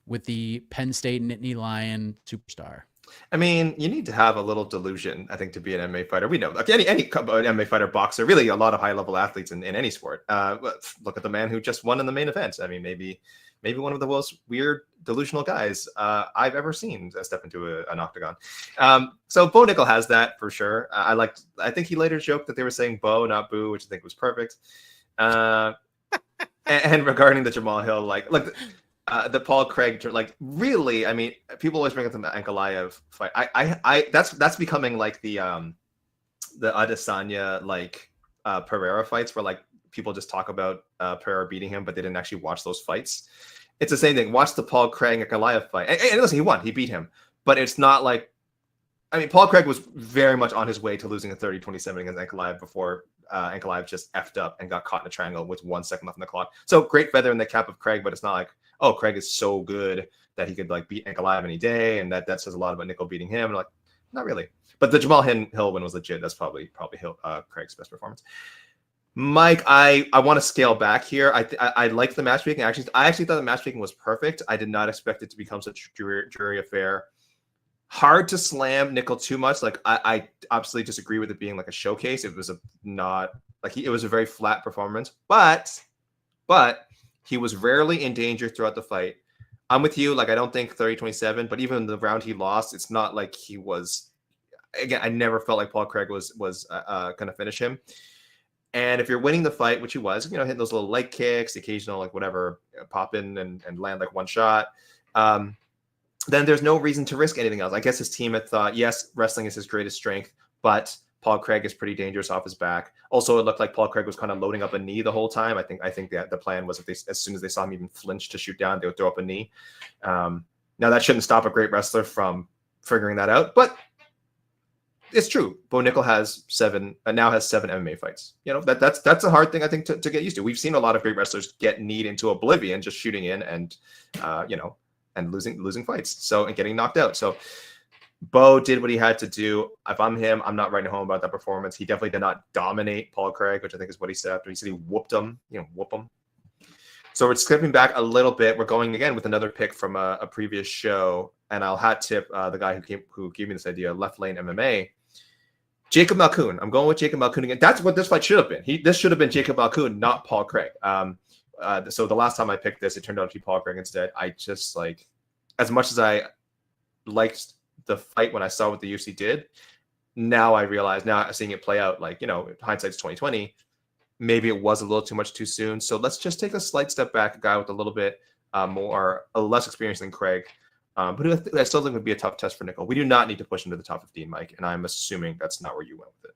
with the Penn State Nittany Lion superstar? I mean, you need to have a little delusion, I think, to be an MMA fighter. We know, like any MMA fighter, boxer, really a lot of high-level athletes in any sport. Look at the man who just won in the main event. I mean, maybe one of the most weird, delusional guys I've ever seen step into an octagon. So Bo Nickel has that for sure. I think he later joked that they were saying Bo, not Boo, which I think was perfect. And regarding the Jamal Hill, the Paul Craig, like really, I mean, people always bring up the Ankalaev fight. That's becoming like the Adesanya Pereira fights where like people just talk about Pereira beating him, but they didn't actually watch those fights. It's the same thing. Watch the Paul Craig Ankalaev fight. And listen, he won. He beat him. But it's not like, I mean, Paul Craig was very much on his way to losing a 30-27 against Ankalaev before Ankalaev just effed up and got caught in a triangle with 1 second left on the clock. So great feather in the cap of Craig, but it's not like, oh, Craig is so good that he could like beat Ankalaev any day, and that says a lot about Nickel beating him. And like, not really. But the Jamal Hill win was legit. That's probably Craig's best performance. Mike, I want to scale back here. I liked the matchmaking. I actually thought the matchmaking was perfect. I did not expect it to become such a jury affair. hard to slam Nickel too much. Like I absolutely disagree with it being like a showcase. It was a not like it was a very flat performance, but he was rarely in danger throughout the fight. I'm with you. Like I don't think 30-27, but even the round he lost, it's not like he was. Again, I never felt like Paul Craig was going to finish him. And if you're winning the fight, which he was, hitting those little leg kicks, the occasional like whatever, pop in and land like one shot. Then there's no reason to risk anything else. I guess his team had thought, yes, wrestling is his greatest strength, but Paul Craig is pretty dangerous off his back. Also, it looked like Paul Craig was kind of loading up a knee the whole time. I think that the plan was as soon as they saw him even flinch to shoot down, they would throw up a knee. Now that shouldn't stop a great wrestler from figuring that out, but it's true. Bo Nickel has now has 7 MMA fights. That's a hard thing I think to get used to. We've seen a lot of great wrestlers get kneed into oblivion just shooting in and and losing fights. And getting knocked out. So Bo did what he had to do. If I'm him, I'm not writing home about that performance. He definitely did not dominate Paul Craig, which I think is what he said after he said he whooped him. Whoop him. So we're skipping back a little bit. We're going again with another pick from a previous show, and I'll hat tip the guy who gave me this idea, Left Lane MMA. Jacob Malkoun. I'm going with Jacob Malkoun again. That's what this fight should have been. This should have been Jacob Malkoun, not Paul Craig. So the last time I picked this, it turned out to be Paul Craig instead. I just like, as much as I liked the fight when I saw what the UFC did, now I realize, now seeing it play out, like, hindsight's 2020, maybe it was a little too much too soon. So let's just take a slight step back, a guy with a little bit less experience than Craig. But I still think it would be a tough test for Nickel. We do not need to push him to the top 15, Mike, and I'm assuming that's not where you went with it.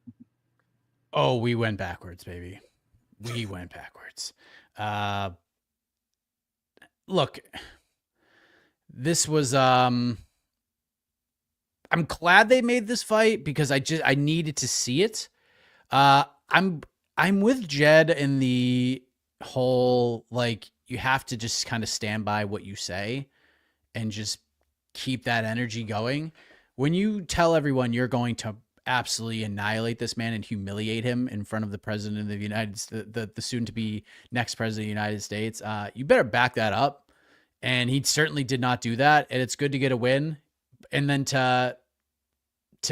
Oh, we went backwards, baby. We went backwards. Look, this was I'm glad they made this fight because I needed to see it. I'm with Jed in the whole, like, you have to just kind of stand by what you say and just keep that energy going. When you tell everyone you're going to absolutely annihilate this man and humiliate him in front of the president of the United States, the soon to be next president of the United States, you better back that up. And he certainly did not do that. And it's good to get a win. And then to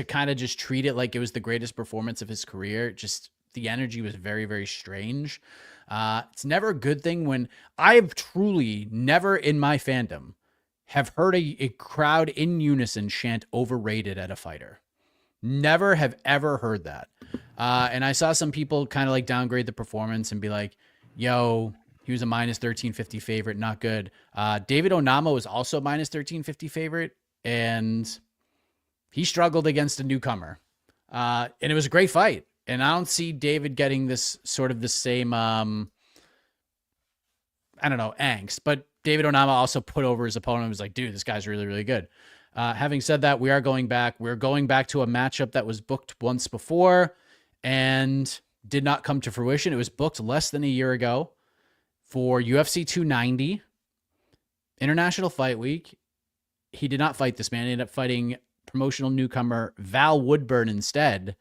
kind of just treat it like it was the greatest performance of his career. Just the energy was very, very strange. It's never a good thing when I've truly never in my fandom have heard a crowd in unison chant overrated at a fighter. Never have ever heard that. And I saw some people kind of like downgrade the performance and be like, yo, he was a minus 1350 favorite. Not good. David Onama was also minus 1350 favorite. And he struggled against a newcomer. And it was a great fight. And I don't see David getting this sort of the same, angst. But David Onama also put over his opponent and was like, dude, this guy's really, really good. Having said that, we are going back. We're going back to a matchup that was booked once before and did not come to fruition. It was booked less than a year ago for UFC 290, International Fight Week. He did not fight this man. He ended up fighting promotional newcomer Val Woodburn instead.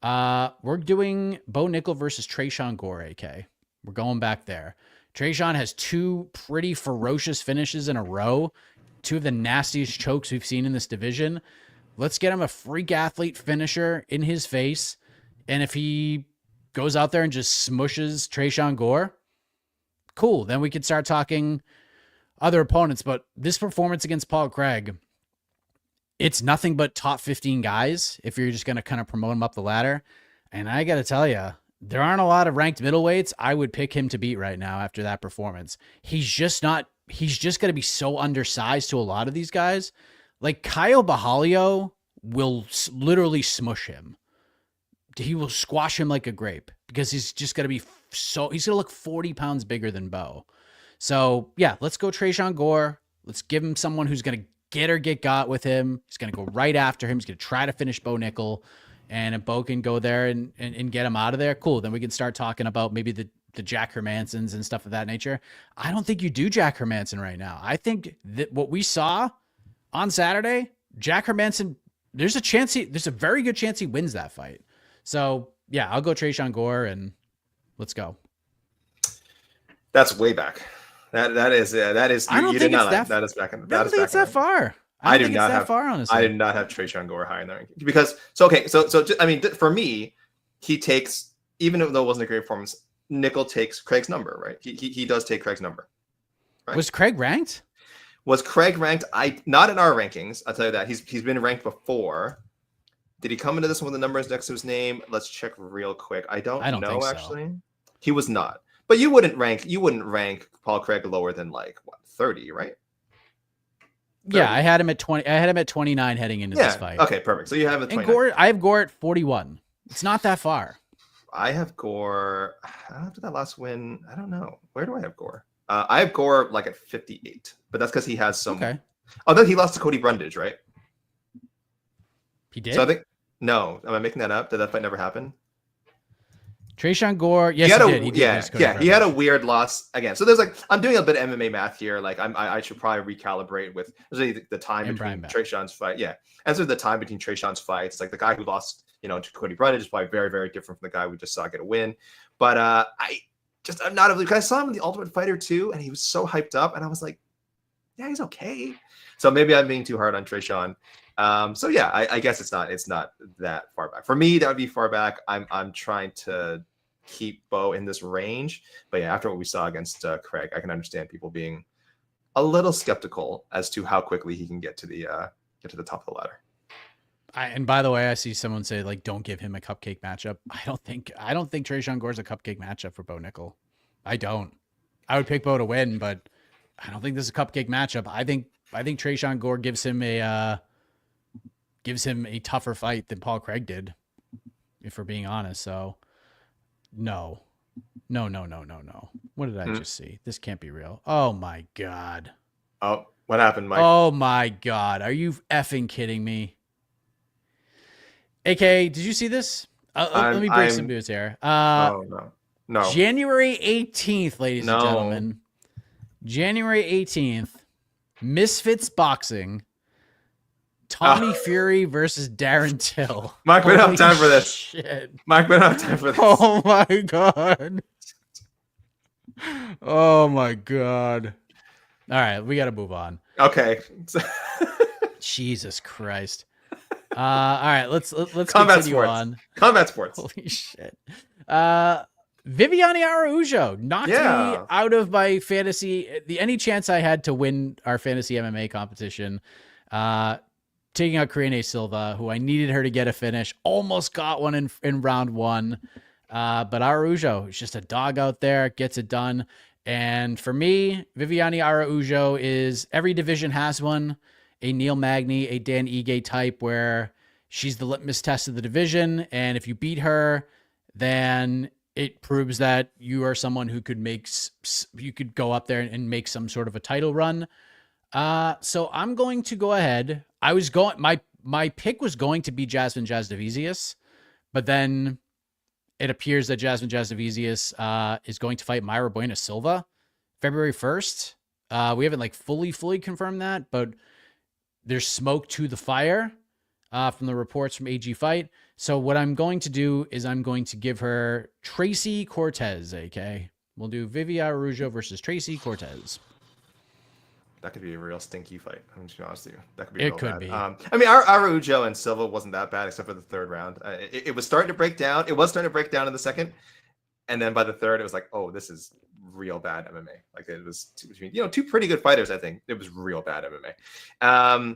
We're doing Bo Nickel versus Tresean Gore, AK. We're going back there. Tresean has 2 pretty ferocious finishes in a row, 2 of the nastiest chokes we've seen in this division. Let's get him a freak athlete finisher in his face. And if he goes out there and just smushes Tresean Gore, cool. Then we could start talking other opponents. But this performance against Paul Craig, it's nothing but top 15 guys if you're just going to kind of promote him up the ladder. And I got to tell you, there aren't a lot of ranked middleweights I would pick him to beat right now after that performance. He's just going to be so undersized to a lot of these guys. Like Kyle Bahalio will literally smush him. He will squash him like a grape because he's just going to be he's going to look 40 pounds bigger than Bo. So yeah, let's go Tresean Gore. Let's give him someone who's going to get got with him. He's going to go right after him. He's going to try to finish Bo Nickel. And if Bo can go there and get him out of there, cool. Then we can start talking about maybe the Jack Hermansons and stuff of that nature. I don't think you do Jack Hermanson right now. I think that what we saw on Saturday, Jack Hermanson, there's a very good chance he wins that fight. So yeah, I'll go Tresean Gore and let's go. That's way back. That is. I don't think it's that. That is back in. I don't think it's that far. I don't think it's that far, honestly. I did not have Tresean Gore high in the ranking because I mean, for me, he takes, even though it wasn't a great performance, Nickel takes Craig's number, right? He does take Craig's number. Right? Was Craig ranked? Was Craig ranked? Not in our rankings. I'll tell you that he's been ranked before. Did he come into this one with the numbers next to his name? Let's check real quick. I don't know think so. Actually. He was not. But you wouldn't rank Paul Craig lower than like what, 30, right? 30? Yeah, I had him at 20. I had him at 29 heading into this fight. Okay, perfect. So you have it. And Gore, I have Gore at 41. It's not that far. I have Gore after that last win. I don't know. Where do I have Gore? I have Gore like at 58, but that's because he has some. Okay. Oh, then he lost to Cody Brundage, right? He did. So I think no. Am I making that up? Did that fight never happen? Tresean Gore, yes, he did. He did. He had a weird loss again. So there's like, I'm doing a bit of MMA math here. Like I should probably recalibrate with the time between Tresean's fight. Yeah, and so the time between Tresean's fights, like the guy who lost, to Cody Brundage is probably very, very different from the guy we just saw get a win. But I'm not because I saw him in the Ultimate Fighter 2, and he was so hyped up, and I was like, yeah, he's okay. So maybe I'm being too hard on Tresean. So yeah, I guess it's not that far back. For me, that would be far back. I'm trying to keep Bo in this range, but yeah, after what we saw against Craig, I can understand people being a little skeptical as to how quickly he can get to the top of the ladder. And by the way, I see someone say like, don't give him a cupcake matchup. I don't think Tresean Gore's a cupcake matchup for Bo Nickel. I don't. I would pick Bo to win, but I don't think this is a cupcake matchup. I think Tresean Gore gives him a tougher fight than Paul Craig did, if we're being honest. So no. What did I just see? This can't be real. Oh my God. Oh, what happened, Mike? Oh my God. Are you effing kidding me? AK, did you see this? Let me break some news here. No. January 18th, ladies and gentlemen. January 18th, Misfits Boxing. Tommy Fury versus Darren Till. Mike, we don't have time for this. Shit. Mike, we don't have time for this. Oh my God. Oh my God. All right, we got to move on. Okay. Jesus Christ. All right, let's Combat continue sports. on. Combat sports. Holy shit. Viviane Araújo knocked me out of my fantasy. Any chance I had to win our fantasy MMA competition, taking out Karine Silva, who I needed her to get a finish. Almost got one in round one. But Araújo is just a dog out there, gets it done. And for me, Viviane Araújo is, every division has one. A Neil Magny, a Dan Ige type, where she's the litmus test of the division. And if you beat her, then it proves that you are someone who could go up there and make some sort of a title run. So I'm going to go ahead. My pick was going to be Jasmine Jasudavicius, but then it appears that Jasmine Jasudavicius is going to fight Mayra Bueno Silva February 1st. We haven't fully confirmed that, but there's smoke to the fire from the reports from AG Fight. So what I'm going to do is I'm going to give her Tracy Cortez, AK. We'll do Viviane Araújo versus Tracy Cortez. That could be a real stinky fight. I'm just be honest with you. That could be. It could be. I mean, Araújo and Silva wasn't that bad except for the third round. It was starting to break down. It was starting to break down in the second, and then by the third, it was like, oh, this is real bad MMA. Like it was between two pretty good fighters. I think it was real bad MMA.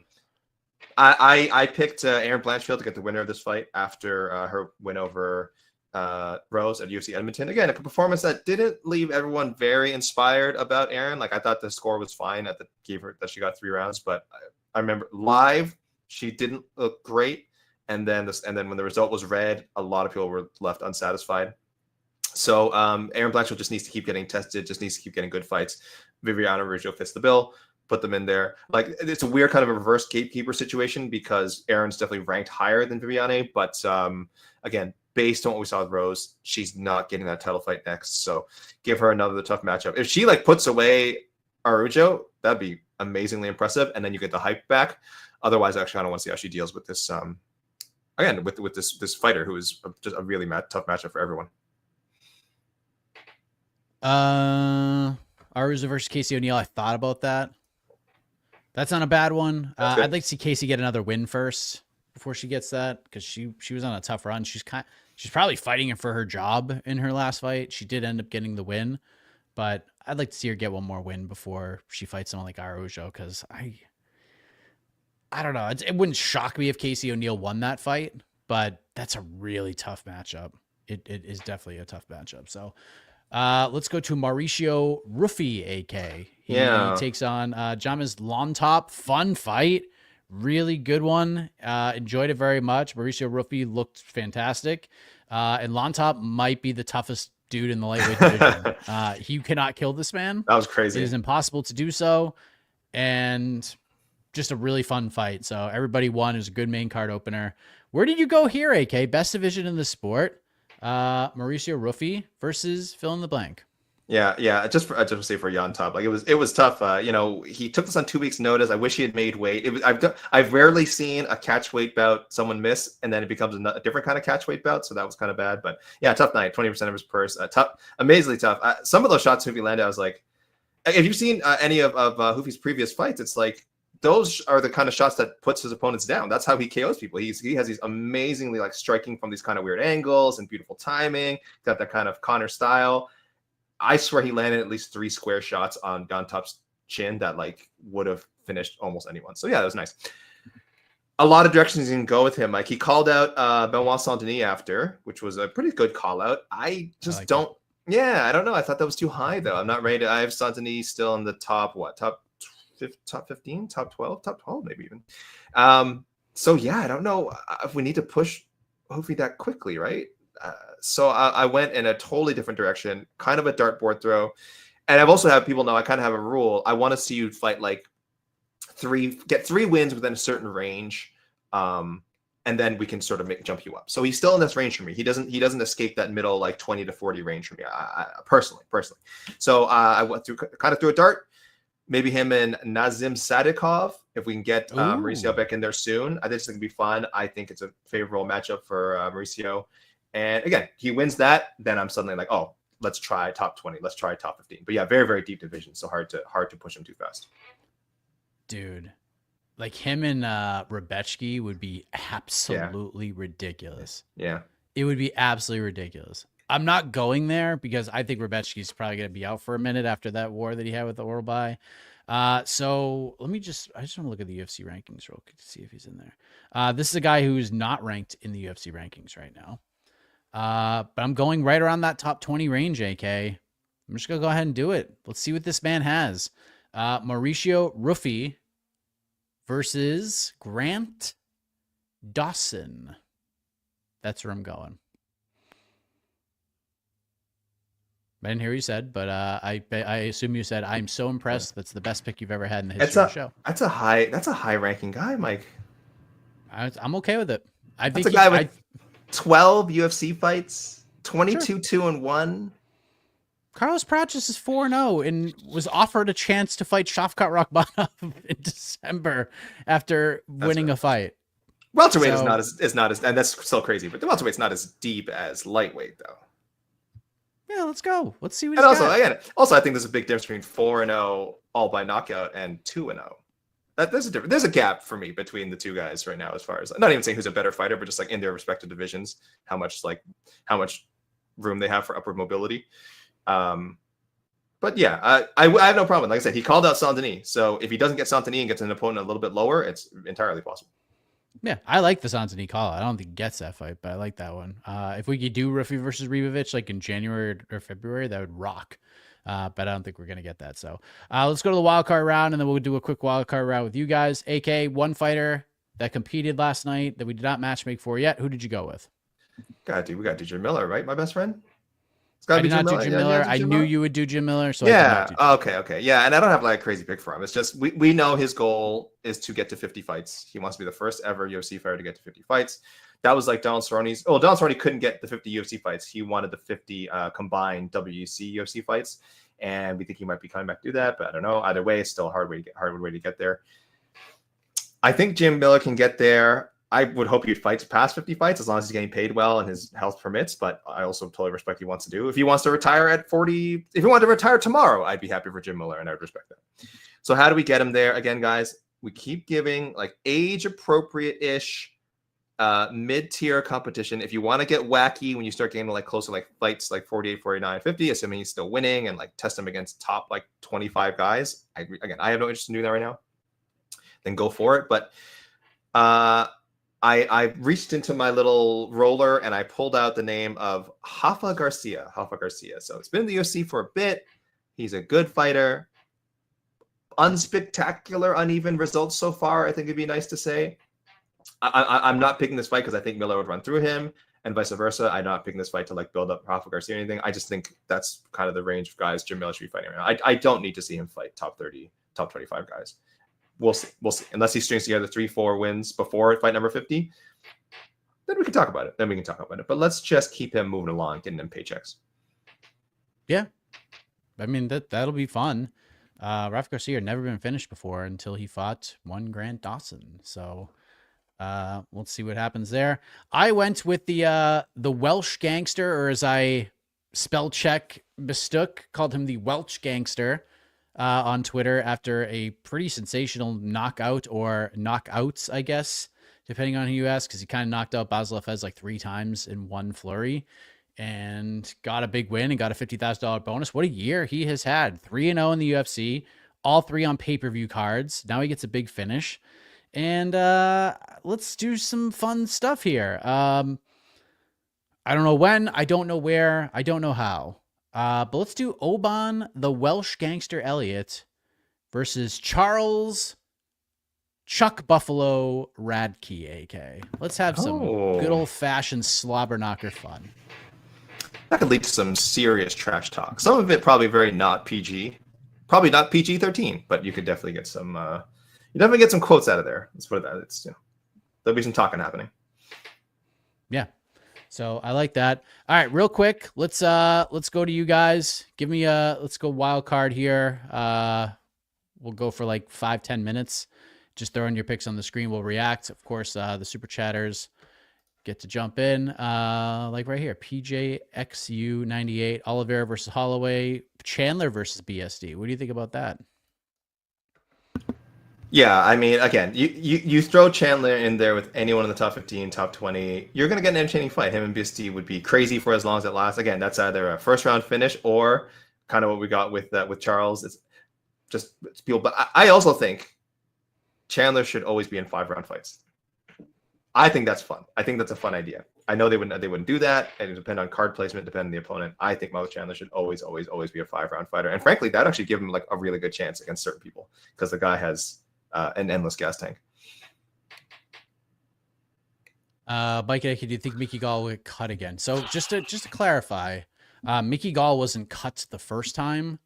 I picked Erin Blanchfield to get the winner of this fight after her win over Rose at UFC Edmonton. Again, a performance that didn't leave everyone very inspired about Erin. Like I thought the score was fine that she got 3 rounds, but I remember live she didn't look great. And then when the result was read, a lot of people were left unsatisfied. So Erin Blanchfield just needs to keep getting tested, just needs to keep getting good fights. Viviane Araújo fits the bill. Put them in there. Like it's a weird kind of a reverse gatekeeper situation because Erin's definitely ranked higher than Viviane, but again, based on what we saw with Rose, she's not getting that title fight next. So give her another tough matchup. If she puts away Araújo, that'd be amazingly impressive, and then you get the hype back. Otherwise, actually, I don't want to see how she deals with this. Again, with this fighter who is just a really tough matchup for everyone. Araújo versus Casey O'Neill. I thought about that. That's not a bad one. That's good. I'd like to see Casey get another win first before she gets that, because she was on a tough run. She's probably fighting for her job in her last fight. She did end up getting the win, but I'd like to see her get one more win before she fights someone like Araujo, because I don't know. It wouldn't shock me if Casey O'Neill won that fight, but that's a really tough matchup. It is definitely a tough matchup. So let's go to Mauricio Rufy, AK. He takes on James Lontop. Fun fight. Really good one. Enjoyed it very much. Mauricio Rufy looked fantastic. And Lontop might be the toughest dude in the lightweight division. You cannot kill this man. That was crazy. It is impossible to do so. And just a really fun fight. So everybody won. It was a good main card opener. Where did you go here, AK? Best division in the sport. Mauricio Rufy versus fill in the blank. Yeah. Just to say for Jon Top, like it was tough. He took this on 2 weeks' notice. I wish he had made weight. I've rarely seen a catch weight bout someone miss and then it becomes a different kind of catch weight bout. So that was kind of bad. But yeah, tough night. 20% of his purse. Tough, amazingly tough. Some of those shots Hoofy landed, I was like, if you've seen any of Hoofy's previous fights, it's like those are the kind of shots that puts his opponents down. That's how he KOs people. He has these amazingly like striking from these kind of weird angles and beautiful timing. Got that kind of Connor style. I swear he landed at least 3 square shots on Jon Top's chin that like would have finished almost anyone. So yeah, that was nice. A lot of directions you can go with him. Like he called out Benoit Saint-Denis after, which was a pretty good call out. I just don't. Yeah, I don't know. I thought that was too high though. I'm not ready to. I have Saint-Denis still in the top 15, top 12 maybe even. So yeah, I don't know if we need to push Hoofy that quickly, right? So I went in a totally different direction, kind of a dartboard throw. And I've also had people know I kind of have a rule. I want to see you fight like get 3 wins within a certain range. And then we can sort of jump you up. So he's still in this range for me. He doesn't escape that middle like 20 to 40 range for me. Personally. So I went through a dart. Maybe him and Nazim Sadikov, if we can get Mauricio back in there soon. I think it's going to be fun. I think it's a favorable matchup for Mauricio. And again, he wins that, then I'm suddenly like, oh, let's try top 20. Let's try top 15. But yeah, very, very deep division. So hard to push him too fast. Dude, like him and Rebecki would be absolutely ridiculous. Yeah. It would be absolutely ridiculous. I'm not going there because I think Rebecki's probably going to be out for a minute after that war that he had with the oral bye. So I just want to look at the UFC rankings real quick to see if he's in there. This is a guy who's not ranked in the UFC rankings right now. But I'm going right around that top 20 range, AK. I'm just going to go ahead and do it. Let's see what this man has. Mauricio Rufy versus Grant Dawson. That's where I'm going. I didn't hear what you said, but I assume you said, I'm so impressed. That's the best pick you've ever had in the history of the show. That's a high ranking guy, Mike. I'm okay with it. I think that's a guy with 12 UFC fights, 22 2-1. Carlos Prates is 4-0 and was offered a chance to fight Shavkat Rakhmonov in December after winning a fight. Welterweight is not as, and that's still crazy, but the welterweight's not as deep as lightweight though. Yeah, let's go. Let's see what. And also, I think there's a big difference between 4-0 all by knockout and 2-0. There's a gap for me between the two guys right now, as far as not even saying who's a better fighter, but just like in their respective divisions, how much room they have for upward mobility. But yeah, I have no problem. Like I said, he called out Saint-Denis, so if he doesn't get Saint-Denis and gets an opponent a little bit lower, it's entirely possible. Yeah, I like the Saint-Denis call. I don't think he gets that fight, but I like that one. If we could do Rufy versus Ribovic like in January or February, that would rock. But I don't think we're going to get that. So let's go to the wild card round, and then we'll do a quick wild card round with you guys. AK, one fighter that competed last night that we did not matchmake for yet. Who did you go with? We got to do Jim Miller, right? My best friend? I did not do Jim Miller. I knew you would do Jim Miller. So yeah. Okay. Yeah. And I don't have like a crazy pick for him. It's just, we know his goal is to get to 50 fights. He wants to be the first ever UFC fighter to get to 50 fights. That was like Donald Cerrone's. Oh, Donald Cerrone couldn't get the 50 UFC fights. He wanted the 50 combined WC UFC fights. And we think he might be coming back to do that, but I don't know. Either way, it's still a hard way to get there. I think Jim Miller can get there. I would hope he'd fight past 50 fights as long as he's getting paid well and his health permits. But I also totally respect what he wants to do. If he wants to retire at 40, if he wanted to retire tomorrow, I'd be happy for Jim Miller and I would respect that. So how do we get him there? Again, guys, We keep giving like age appropriate ish mid-tier competition. If you want to get wacky when you start getting to like closer like fights like 48, 49, 50, assuming he's still winning, and like test him against top like 25 guys. I have no interest in doing that right now. Then go for it. But I reached into my little roller and I pulled out the name of Rafa Garcia. So it's been in the UFC for a bit. He's a good fighter. Unspectacular, uneven results so far, I think it'd be nice to say. I'm not picking this fight because I think Miller would run through him, and vice versa. I'm not picking this fight to like build up Rafa Garcia or anything. I just think that's kind of the range of guys Jim Miller should be fighting right now. I don't need to see him fight top 30, top 25 guys. We'll see. Unless he strings together 3-4 wins before fight number 50, then we can talk about it. But let's just keep him moving along, getting him paychecks. Yeah. I mean, that'll be fun. Rafa Garcia had never been finished before until he fought one Grant Dawson. So we'll see what happens there. I went with the Welsh gangster, or as I spell check mistook, called him the Welch gangster on Twitter after a pretty sensational knockout, or knockouts, I guess, depending on who you ask, because he kind of knocked out Basel Fez like 3 times in one flurry and got a big win and got a $50,000 bonus. What a year he has had. 3-0 in the UFC, all 3 on pay-per-view cards. Now he gets a big finish. And let's do some fun stuff here. I don't know when, I don't know where, I don't know how. But let's do Oban, the Welsh gangster Elliott, versus Charles Chuck Buffalo Radke, AK. Let's have some good old-fashioned slobber knocker fun. That could lead to some serious trash talk. Some of it probably very not PG. Probably not PG-13, but you could definitely get some quotes out of there. Let's put it that. It's, there'll be some talking happening. Yeah. So I like that. All right, real quick, let's go to you guys. Give me let's go wild card here. We'll go for like 5-10 minutes. Just throwing your picks on the screen. We'll react. Of course, the super chatters get to jump in. Like right here, PJXU98, Oliveira versus Holloway, Chandler versus BSD. What do you think about that? Yeah, I mean, again, you throw Chandler in there with anyone in the top 15, top 20, you're going to get an entertaining fight. Him and BSD would be crazy for as long as it lasts. Again, that's either a first round finish or kind of what we got with Charles. It's people. But I also think Chandler should always be in 5-round fights. I think that's fun. I think that's a fun idea. I know they wouldn't do that, and it depend on card placement, depend on the opponent. I think Mo Chandler should always be a 5-round fighter, and frankly, that actually give him like a really good chance against certain people because the guy has an endless gas tank. Mike, do you think Mickey Gall would cut again? So just to clarify, Mickey Gall wasn't cut the first time.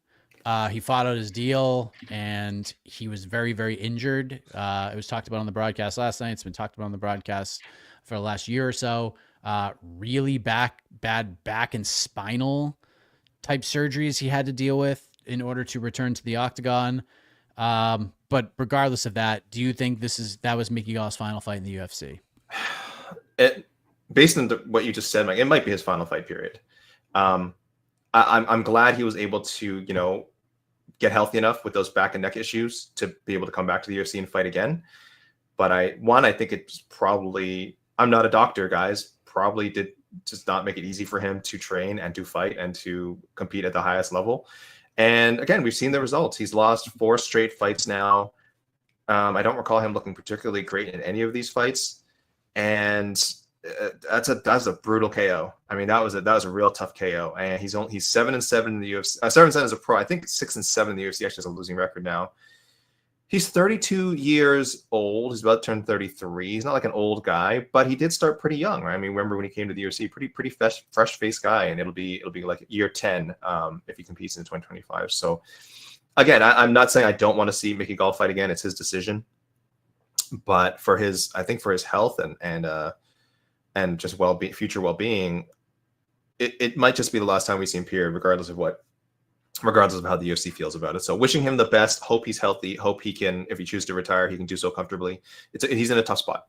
He fought out his deal and he was very, very injured. It was talked about on the broadcast last night. It's been talked about on the broadcast for the last year or so. Really bad back and spinal type surgeries he had to deal with in order to return to the octagon. But regardless of that, do you think that was Mickey Gall's final fight in the UFC? Based on what you just said, Mike, it might be his final fight period. I'm glad he was able to, get healthy enough with those back and neck issues to be able to come back to the UFC and fight again. But I think it's probably, I'm not a doctor, guys, probably did just not make it easy for him to train and to fight and to compete at the highest level. And again, we've seen the results. He's lost 4 straight fights now. I don't recall him looking particularly great in any of these fights. And that's a brutal KO. I mean, that was a real tough KO. And he's 7-7 in the UFC. 7-7 as a pro. I think 6-7 in the UFC. Actually has a losing record now. He's 32 years old. He's about to turn 33. He's not like an old guy, but he did start pretty young, right? I mean, remember when he came to the UFC, pretty fresh faced guy, and it'll be like year 10 if he competes in 2025. So again, I'm not saying I don't want to see Mickey Gall fight again. It's his decision, but I think for his health and just future well-being, it might just be the last time we see him, period, regardless of how the UFC feels about it. So wishing him the best, hope he's healthy, hope he can, if he chooses to retire, he can do so comfortably. He's in a tough spot.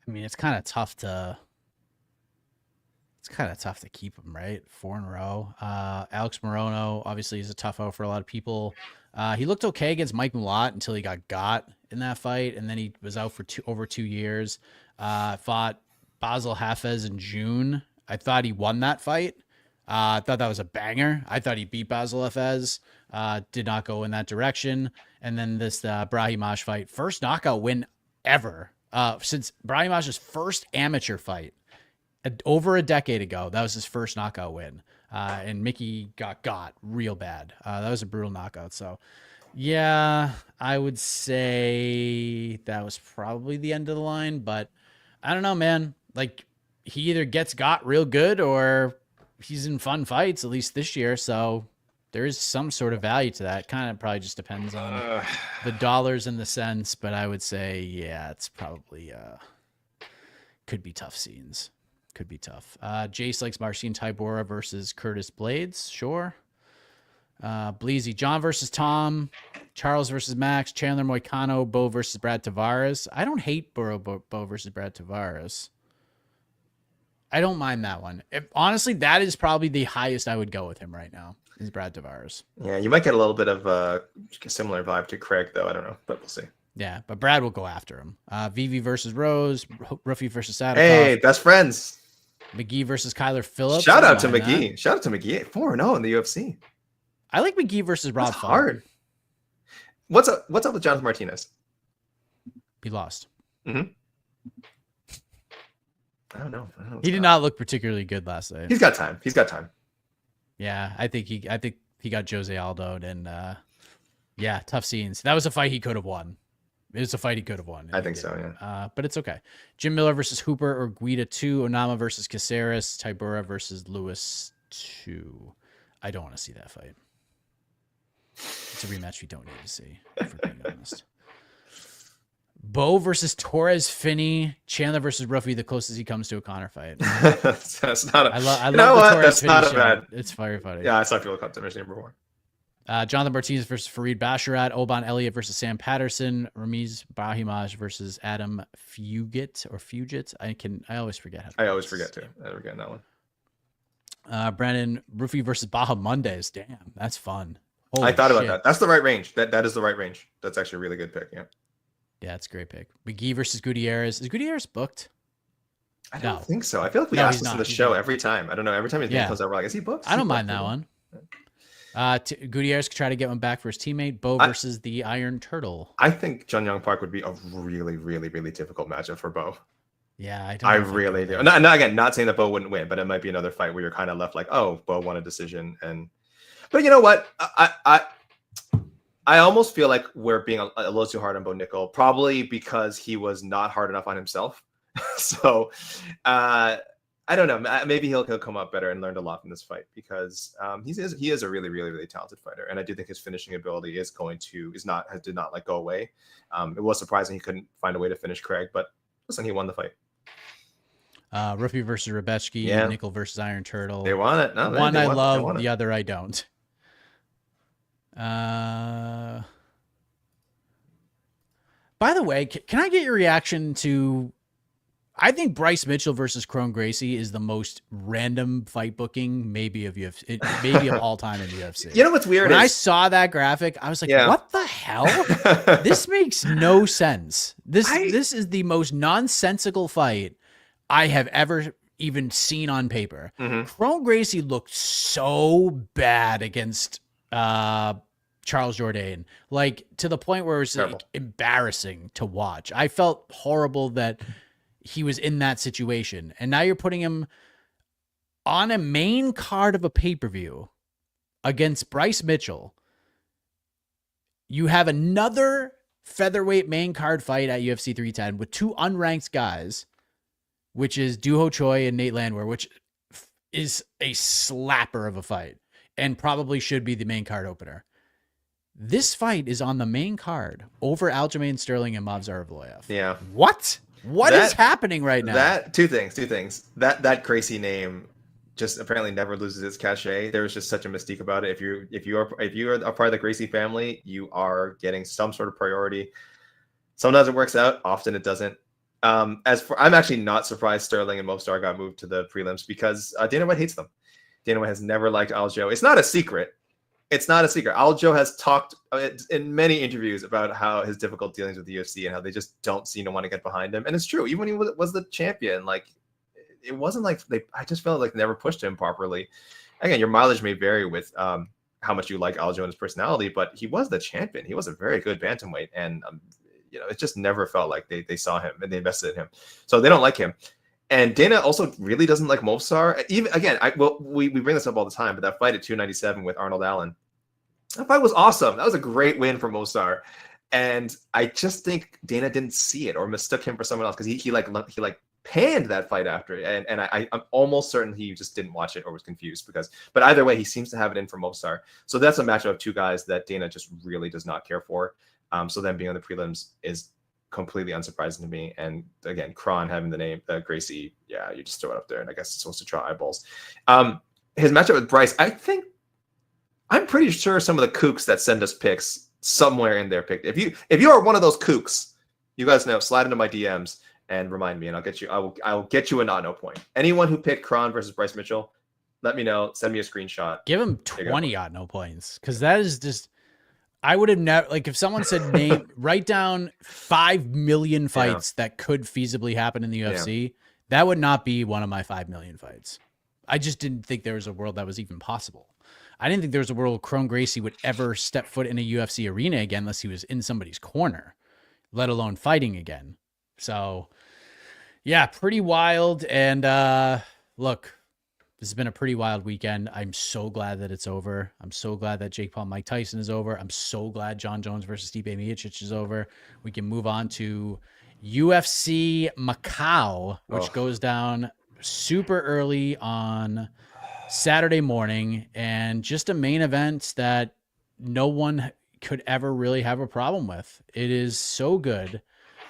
I mean, it's kind of tough kind of tough to keep him, right? 4 in a row. Alex Morono, obviously, is a tough-o for a lot of people. He looked okay against Mike Malott until he got in that fight, and then he was out for over 2 years. Fought Basel Hafez in June. I thought he won that fight. I thought that was a banger. I thought he beat Basel Hafez. Did not go in that direction. And then this Brahimaj fight, first knockout win ever since Brahimaj's first amateur fight over a decade ago. That was his first knockout win. And Mickey got real bad. That was a brutal knockout. So, yeah, I would say that was probably the end of the line. But I don't know, man. Like, he either gets got real good or he's in fun fights, at least this year. So there is some sort of value to that. Kind of probably just depends on the dollars and the cents. But I would say, yeah, it's probably could be tough scenes. Could be tough. Jace likes Marcin Tybura versus Curtis Blades. Sure. Bleezy, John versus Tom. Charles versus Max. Chandler Moicano. Bo versus Brad Tavares. I don't hate Bo versus Brad Tavares. I don't mind that one. Honestly, that is probably the highest I would go with him right now, is Brad Tavares. Yeah, you might get a little bit of a similar vibe to Craig, though. I don't know, but we'll see. Yeah, but Brad will go after him. Vivi versus Rose. Ruffy versus Sadikoff. Hey, best friends. McGee versus Kyler Phillips. Shout out to McGee. Shout out to McGee. 4-0 in the UFC. I like McGee versus Rob. That's hard. What's up with Jonathan Martinez? He lost. Mm-hmm. I don't know. He did not look particularly good last night. He's got time. Yeah, I think he got Jose Aldo'd, and yeah, tough scenes. That was a fight he could have won. It was a fight he could have won. I think so, yeah. But it's okay. Jim Miller versus Hooper or Guida 2. Onama versus Caceres. Tybura versus Lewis 2. I don't want to see that fight. It's a rematch we don't need to see, if we're being honest. Bo versus Torres Finney. Chandler versus Ruffy, the closest he comes to a Connor fight. That's not a, I love the Torres That's Finney not a show. bad. It's firefighting. Yeah, I saw people come to mission number 1. Jonathan Martinez versus Fareed Basharat. Oban Elliott versus Sam Patterson. Ramiz Brahimaj versus Adam Fugit. I always forget how to I always forget too. I forget that one. Brandon Ruffy versus Baja Mondays. Damn, that's fun. Holy I thought about shit. that. That's the right range. That is the right range. That's actually a really good pick. Yeah. Yeah, it's a great pick. McGee versus Gutierrez. Is Gutierrez booked? I don't think so. I feel like we ask this on the show every time. I don't know. Every time his name comes out, we're like, is he booked? I don't mind that one. Gutierrez could try to get one back for his teammate. Bo versus the Iron Turtle. I think Jun Young Park would be a really, really, really difficult matchup for Bo. Yeah, I really do. Not saying that Bo wouldn't win, but it might be another fight where you're kind of left like, oh, Bo won a decision. But you know what? I almost feel like we're being a little too hard on Bo Nickel, probably because he was not hard enough on himself. So I don't know. Maybe he'll come up better and learned a lot from this fight because he is a really, really, really talented fighter, and I do think his finishing ability did not go away. It was surprising he couldn't find a way to finish Craig, but listen, he won the fight. Ruffy versus Rebetsky. Yeah. Nickel versus Iron Turtle. They won it. No, one I love, the other I don't. By the way, can I get your reaction to? I think Bryce Mitchell versus Kron Gracie is the most random fight booking maybe of UFC, maybe of all time in UFC. You know what's weird? When I saw that graphic, I was like, "What the hell? This makes no sense. This is the most nonsensical fight I have ever even seen on paper." Mm-hmm. Kron Gracie looked so bad against Charles Jourdain, like to the point where it was like, embarrassing to watch. I felt horrible that he was in that situation, and now you're putting him on a main card of a pay-per-view against Bryce Mitchell. You have another featherweight main card fight at UFC 310 with two unranked guys, which is Duho Choi and Nate Landwehr, which is a slapper of a fight and probably should be the main card opener. This fight is on the main card over Aljamain Sterling and Movsar Evloev. Yeah. What is happening right now? Two things. That Gracie name just apparently never loses its cachet. There was just such a mystique about it. If you are a part of the Gracie family, you are getting some sort of priority. Sometimes it works out, often it doesn't. I'm actually not surprised Sterling and Mostar got moved to the prelims because Dana White hates them. Dana White has never liked Aljo. It's not a secret. Aljo has talked in many interviews about how his difficult dealings with the UFC and how they just don't seem to want to get behind him. And it's true. Even when he was the champion, like it wasn't like I just felt like they never pushed him properly. Again, your mileage may vary with how much you like Aljo and his personality, but he was the champion. He was a very good bantamweight, and it just never felt like they saw him and they invested in him. So they don't like him. And Dana also really doesn't like Mosar. Even again, we bring this up all the time, but that fight at 297 with Arnold Allen, that fight was awesome. That was a great win for Mosar. And I just think Dana didn't see it or mistook him for someone else because he panned that fight after it. And I'm almost certain he just didn't watch it or was confused but either way, he seems to have it in for Mosar. So that's a matchup of two guys that Dana just really does not care for. So them being on the prelims is completely unsurprising to me. And again, Kron having the name Gracie, yeah, you just throw it up there, and I guess it's supposed to draw eyeballs. His matchup with Bryce, I'm pretty sure some of the kooks that send us picks somewhere in their pick. If you are one of those kooks, you guys know, slide into my DMs and remind me, and I will get you a not no point. Anyone who picked Kron versus Bryce Mitchell, let me know. Send me a screenshot. Give him 20 odd no points, because that is just. I would have never, like, if someone said write down 5 million fights that could feasibly happen in the UFC, that would not be one of my 5 million fights. I just didn't think there was a world that was even possible. I didn't think there was a world Kron Gracie would ever step foot in a UFC arena again unless he was in somebody's corner, let alone fighting again. So, yeah, pretty wild. And look, this has been a pretty wild weekend. I'm so glad that it's over. I'm so glad that Jake Paul, Mike Tyson is over. I'm so glad Jon Jones versus Stipe Miocic is over. We can move on to UFC Macau, which goes down super early on Saturday morning, and just a main event that no one could ever really have a problem with. It is so good,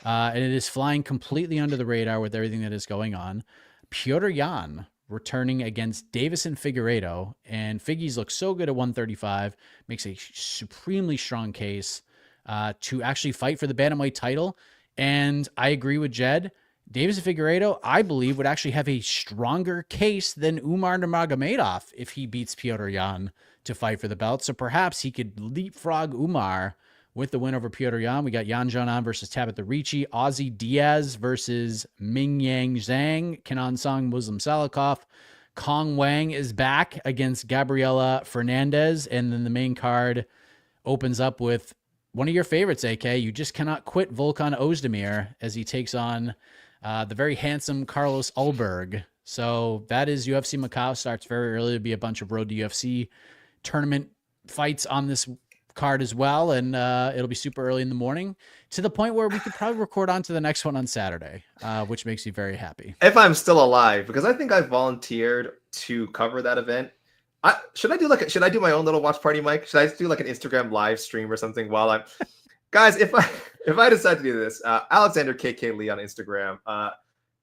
and it is flying completely under the radar with everything that is going on. Petr Yan returning against Davison Figueiredo, and Figgies looks so good at 135, makes a supremely strong case to actually fight for the bantamweight title. And I agree with Jed. Davison Figueiredo, I believe, would actually have a stronger case than Umar Nurmagomedov if he beats Petr Yan to fight for the belt. So perhaps he could leapfrog Umar with the win over Petr Yan. We got Yan Xiaonan versus Tabitha Ricci, Ozzy Diaz versus Ming Yang Zhang, Kenan Song, Muslim Salikov, Kong Wang is back against Gabriela Fernandez, and then the main card opens up with one of your favorites, AK. You just cannot quit Volkan Ozdemir as he takes on the very handsome Carlos Ulberg. So that is UFC Macau. Starts very early. There'll be a bunch of Road to UFC tournament fights on this card as well, and it'll be super early in the morning to the point where we could probably record on to the next one on Saturday, which makes me very happy. If I'm still alive, because I think I volunteered to cover that event. Should I do my own little watch party, Mike? Should I do like an Instagram live stream or something while I'm guys, if I decide to do this, Alexander KK Lee on Instagram,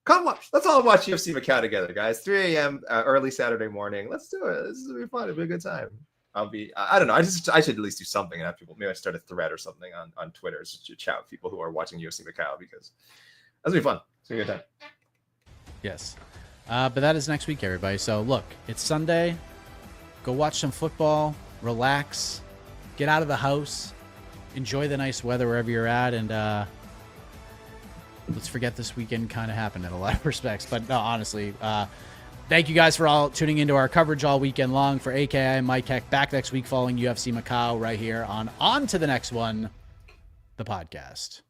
come watch. Let's all watch UFC Macau together, guys. 3 a.m. Early Saturday morning. Let's do it. This is gonna be fun. It'll be a good time. I don't know. I should at least do something and have people. Maybe I start a thread or something on Twitter to chat with people who are watching UFC Macau, because that's gonna be fun. It's gonna be a good time. Yes, but that is next week, everybody. So look, it's Sunday. Go watch some football. Relax. Get out of the house. Enjoy the nice weather wherever you're at, and let's forget this weekend kind of happened in a lot of respects. But no, honestly. Thank you guys for all tuning into our coverage all weekend long. For AKI and Mike Heck, back next week following UFC Macau right here on to the next one, the podcast.